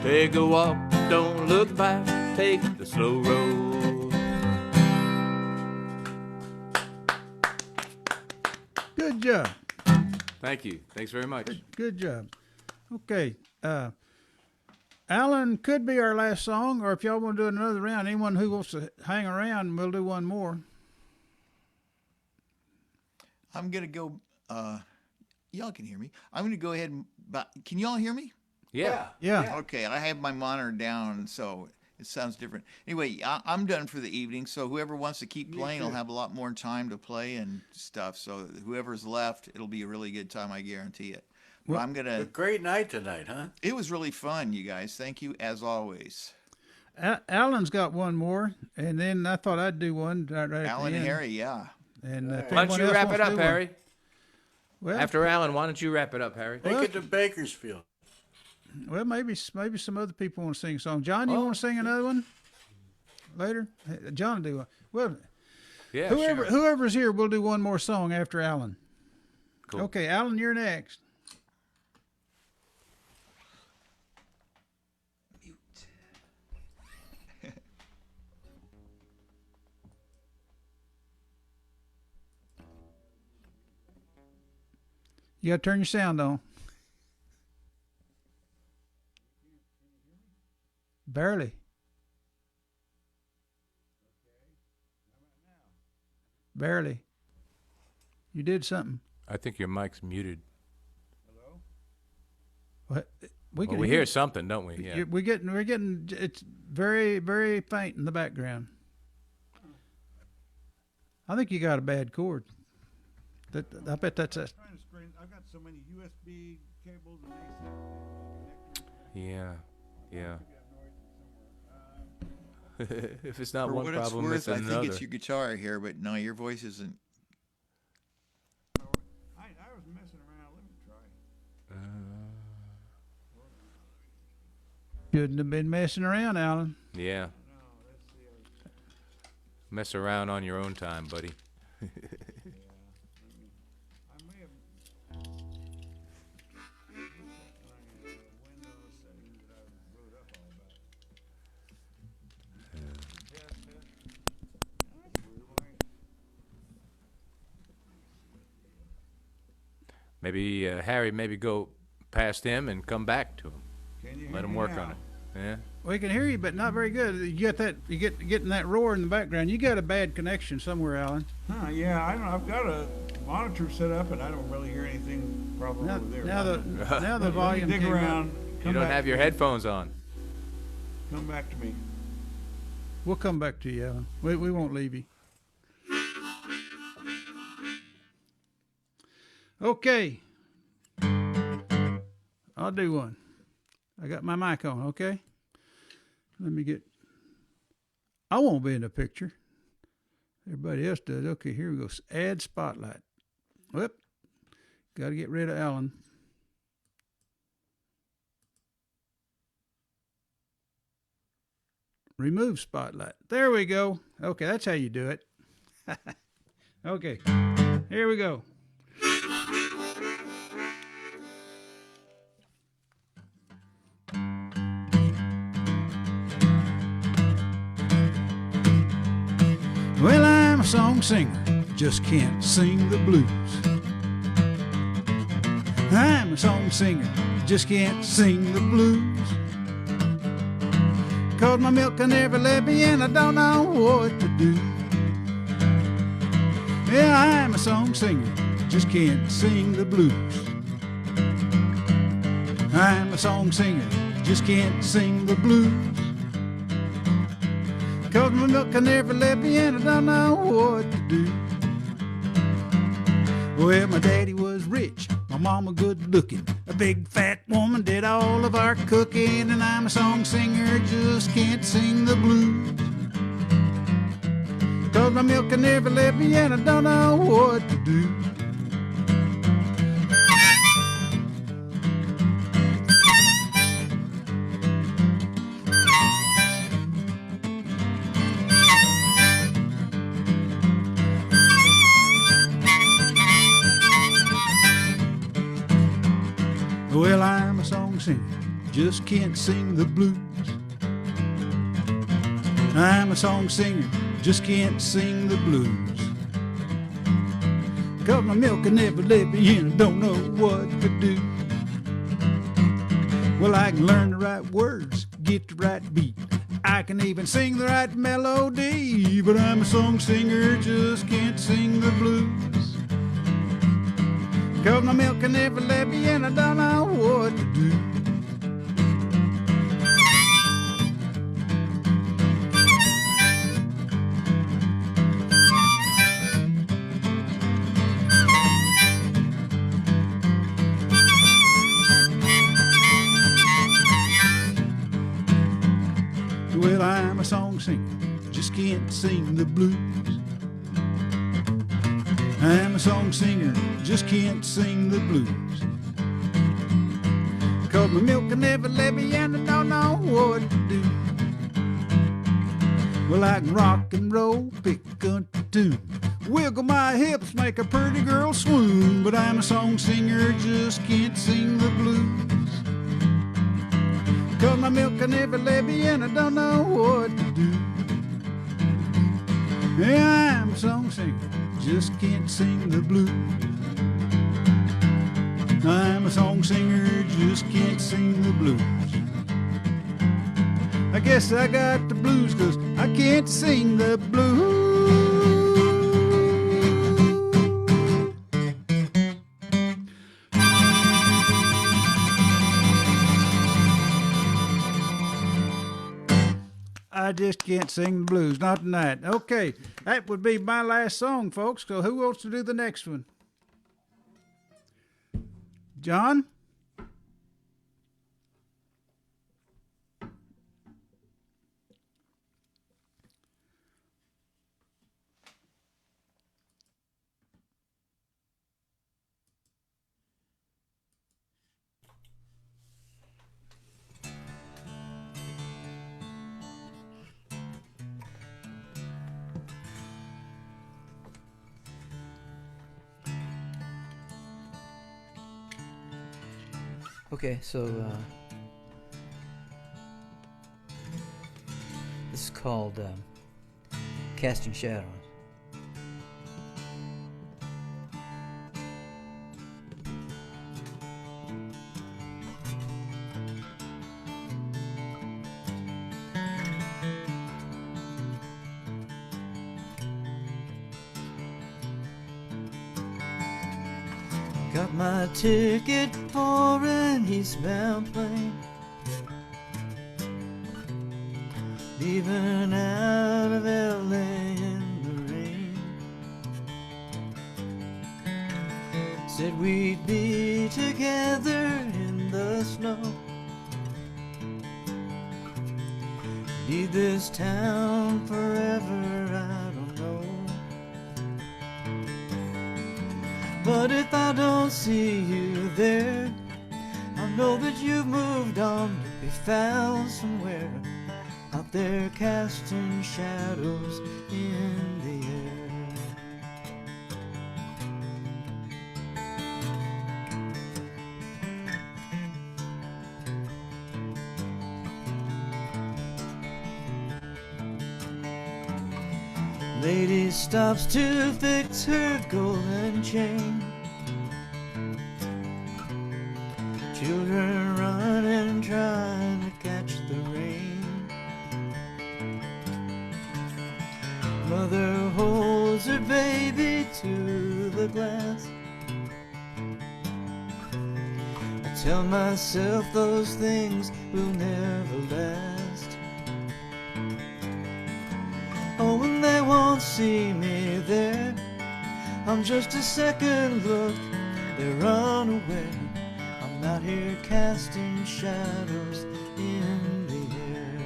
take a walk, don't look back, take the slow road. Good job. Thank you. Thanks very much. Good job. Okay. Alan could be our last song, or if y'all want to do another round, anyone who wants to hang around, we'll do one more. I'm going to go, y'all can hear me. I'm going to go ahead and, can y'all hear me? Yeah. Yeah. Okay, I have my monitor down, so it sounds different. Anyway, I'm done for the evening, so whoever wants to keep playing will have a lot more time to play and stuff. So whoever's left, it'll be a really good time, I guarantee it. But I'm going to... Great night tonight, huh? It was really fun, you guys. Thank you, as always. Alan's got one more, and then I thought I'd do one right at Alan the and end. Harry, yeah. And Why don't you wrap it up, Harry? Well, After Alan, why don't you wrap it up, Harry? Take it to Bakersfield. Well, maybe some other people want to sing a song. John, you want to sing another one later? Hey, John will do one. Well, Yeah, whoever's here, we'll do one more song after Alan. Cool. Okay, Alan, you're next. You got to turn your sound on. Barely. Barely. You did something. I think your mic's muted. What? We Well, can we hear something, don't we? Yeah. We're getting. It's very, very faint in the background. I think you got a bad cord. I bet that's a. I've got so many USB cables and AC connectors. Yeah. If it's not For one what it's problem, worth, it's I another. think it's your guitar here, but no, your voice isn't. I was messing around. Let me try. Shouldn't have been messing around, Alan. Yeah. Mess around on your own time, buddy. I may have Windows settings that I wrote up all about. Maybe Harry, maybe go past him and come back to him. Can you Let hear him me work now? on it. Yeah. We can hear you, but not very good. You get that. You getting that roar in the background. You got a bad connection somewhere, Alan. Huh, yeah, I don't know. I've got a monitor set up and I don't really hear anything probably Now, over there. now the Let me volume dig came up. around. You Come don't back have to your me. headphones on. Come back to me. We'll come back to you, Alan. We won't leave you. Okay. I'll do one. I got my mic on, okay? Let me get... I won't be in the picture. Everybody else does. Okay, here we go. Add spotlight. Whoop. Got to get rid of Alan. Remove spotlight. There we go. Okay, that's how you do it. Okay, here we go. Well, I'm a song singer, just can't sing the blues. I'm a song singer, just can't sing the blues. 'Cause my milk can never let me and I don't know what to do. Yeah, I'm a song singer, just can't sing the blues. I'm a song singer, just can't sing the blues. 'Cause my milk can never let me and I don't know what to do. Well, my daddy was rich, my mama good looking. A big fat woman did all of our cooking. And I'm a song singer, just can't sing the blues. 'Cause my milk can never let me and I don't know what to do. singer, just can't sing the blues. I'm a song singer, just can't sing the blues. 'Cause my milk can never let me in, I don't know what to do. Well, I can learn the right words, get the right beat. I can even sing the right melody, but I'm a song singer, just can't sing the blues. 'Cause my milk can never let me in, I don't know what to do. Well, I'm a song singer, just can't sing the blues. I'm a song singer, just can't sing the blues. 'Cause my milk can never let me in, I don't know what to do. Well, I can rock and roll, pick a country tune, wiggle my hips, make a pretty girl swoon. But I'm a song singer, just can't sing the blues. 'Cause my milk can never let me in, I don't know what to do. Yeah, I'm a song singer, just can't sing the blues. I'm a song singer, just can't sing the blues. I guess I got the blues 'cause I can't sing the blues. I just can't sing the blues, not tonight. Okay, that would be my last song, folks. So who wants to do the next one? John? Okay, so this is called Casting Shadows. Got my ticket for an eastbound plane, leaving out of LA in the rain. Said we'd be together in the snow. Leave this town forever, I don't know. But if I don't see you there, I know that you've moved on to be found somewhere out there casting shadows in the air. Lady stops to fix her golden chain. Children running, trying to catch the rain. Mother holds her baby to the glass. I tell myself those things will never last. Oh, and they won't see me there. I'm just a second look, they're unaware. I'm out here casting shadows in the air.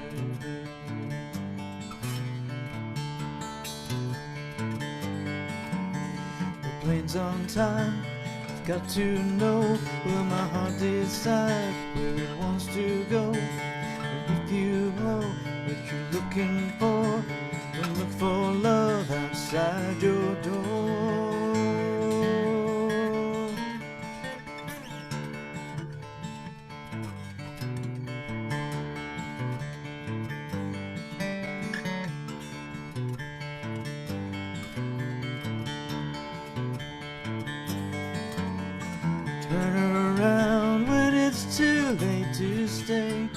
The plane's on time, I've got to know. Will my heart decide where it wants to go? If you know what you're looking for, then look for love outside your door. turn around when it's too late to stay.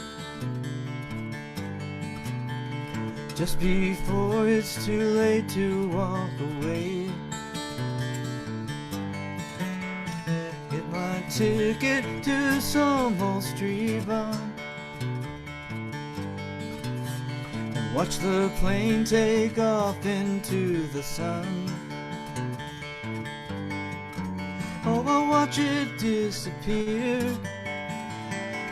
Just before it's too late to walk away. Get my ticket to some old street bar and watch the plane take off into the sun. Oh, I'll watch it disappear,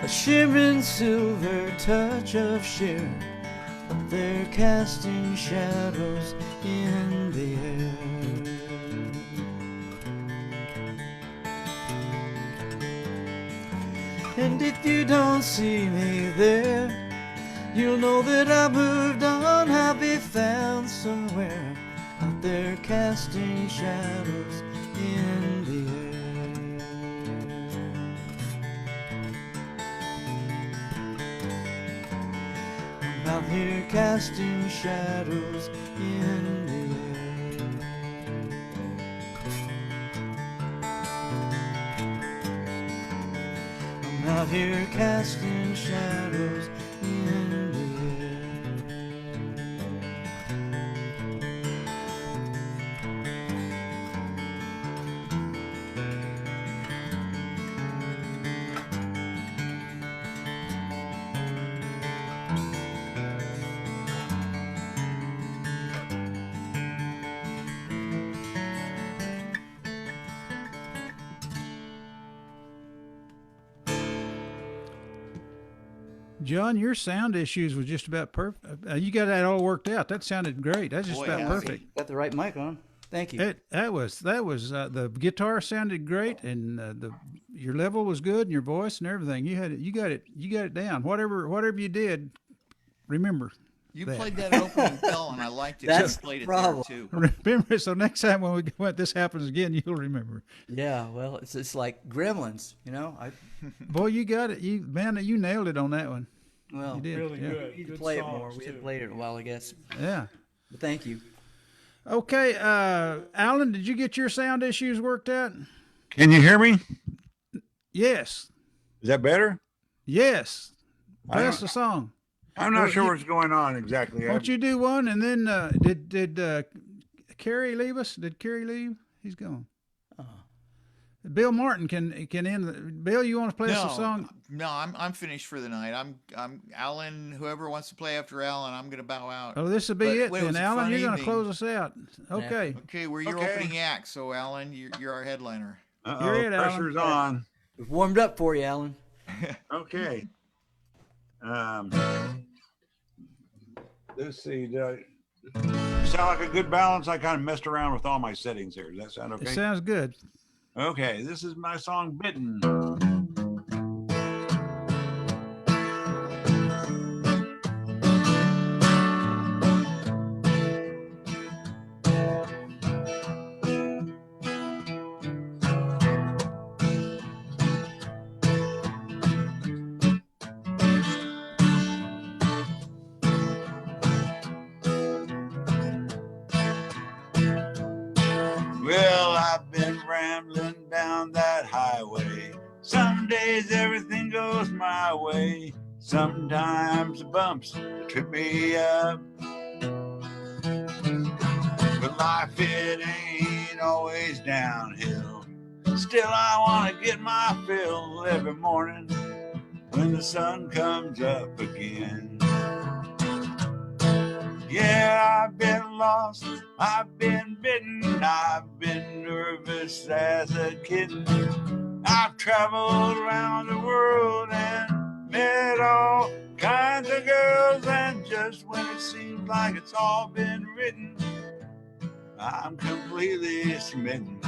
a shimmering silver touch of sheer. Up there casting shadows in the air. And if you don't see me there, you'll know that I moved on. I'll be found somewhere out there casting shadows in the air. Out here casting shadows in the air. I'm out here casting shadows in the John, your sound issues was just about perfect. You got that all worked out. That sounded great. That's just about perfect. Got the right mic on. Thank you. That was the guitar sounded great, and your level was good, and your voice and everything. You got it down. Whatever you did, remember. You played that opening bell, and I liked it. That's you played it problem. there too. Remember, so next time when this happens again, you'll remember. Yeah, well, it's like Gremlins, you know. Boy, you got it. You nailed it on that one. Well, you did. Really yeah. good. We need to Good play it songs, more. We too. hadn't played it in a while, I guess. Yeah. But thank you. Okay, Alan, did you get your sound issues worked out? Can you hear me? Yes. Is that better? Yes. I That's don't- the song. I'm not sure what's going on exactly. Why don't you do one, and then did Carrie leave us? Did Carrie leave? He's gone. Bill Martin can end. Bill, you want to play us a song? No, I'm finished for the night. I'm Alan. Whoever wants to play after Alan, I'm gonna bow out. Oh, this will be But it wait, then. was a Alan, fun you're going to evening. close us out. Okay. Okay, we're your Okay. opening act, so Alan, you're our headliner. You're it, Alan. Pressure's on. We've warmed up for you, Alan. Okay. Let's see. Sound like a good balance? I kind of messed around with all my settings here. Does that sound okay? It sounds good. Okay, this is my song, Bitten. Well, I've been rambling down that highway. Some days everything goes my way. Sometimes the bumps trip me up. But life, it ain't always downhill. Still, I want to get my fill every morning when the sun comes up again. Yeah, I've been lost, I've been bitten, I've been nervous as a kitten. I've traveled around the world and met all kinds of girls, and just when it seems like it's all been written, I'm completely smitten.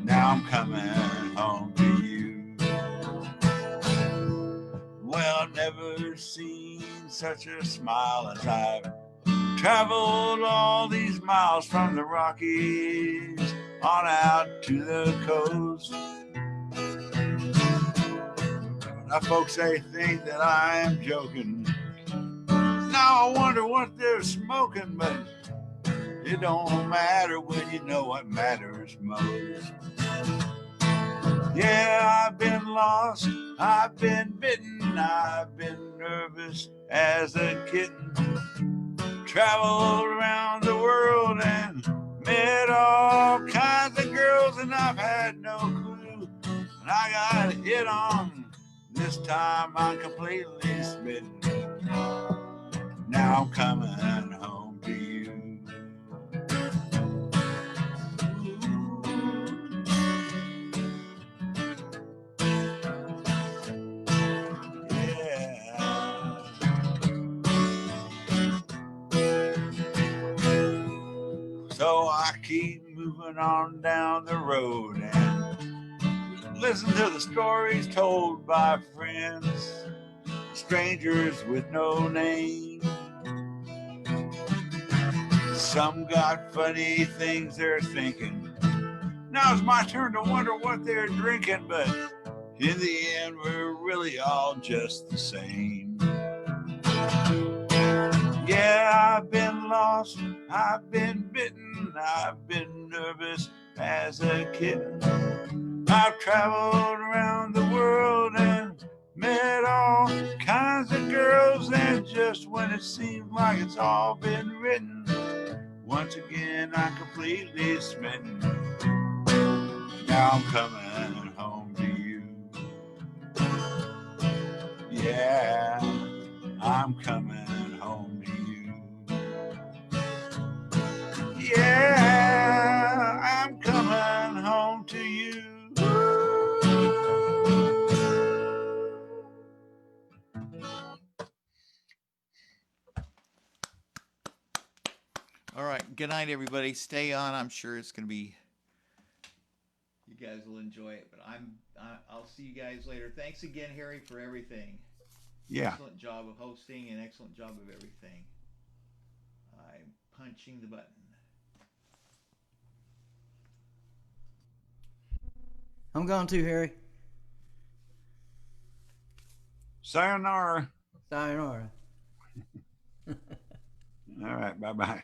Now I'm coming home to you. Well, never seen such a smile as I've traveled all these miles from the Rockies on out to the coast. Now folks, they think that I am joking. Now I wonder what they're smoking, but it don't matter when you know what matters most. Yeah, I've been lost, I've been bitten, I've been nervous as a kitten. Traveled around the world and met all kinds of girls, and I've had no clue. And I got hit on, this time I'm completely smitten. Now I'm coming home to you. So I keep moving on down the road and listen to the stories told by friends, strangers with no name. Some got funny things they're thinking. Now it's my turn to wonder what they're drinking, but in the end, we're really all just the same. Yeah, I've been lost, I've been bitten, I've been nervous as a kitten. I've traveled around the world and met all kinds of girls, and just when it seems like it's all been written, once again I'm completely smitten. Now I'm coming home to you. Yeah, I'm coming home to you. Yeah, I'm coming home to you. All right. Good night, everybody. Stay on. I'm sure it's going to be. You guys will enjoy it. But I'll see you guys later. Thanks again, Harry, for everything. Yeah. Excellent job of hosting and excellent job of everything. I'm punching the button. I'm gone too, Harry. Sayonara. Sayonara. All right. Bye-bye.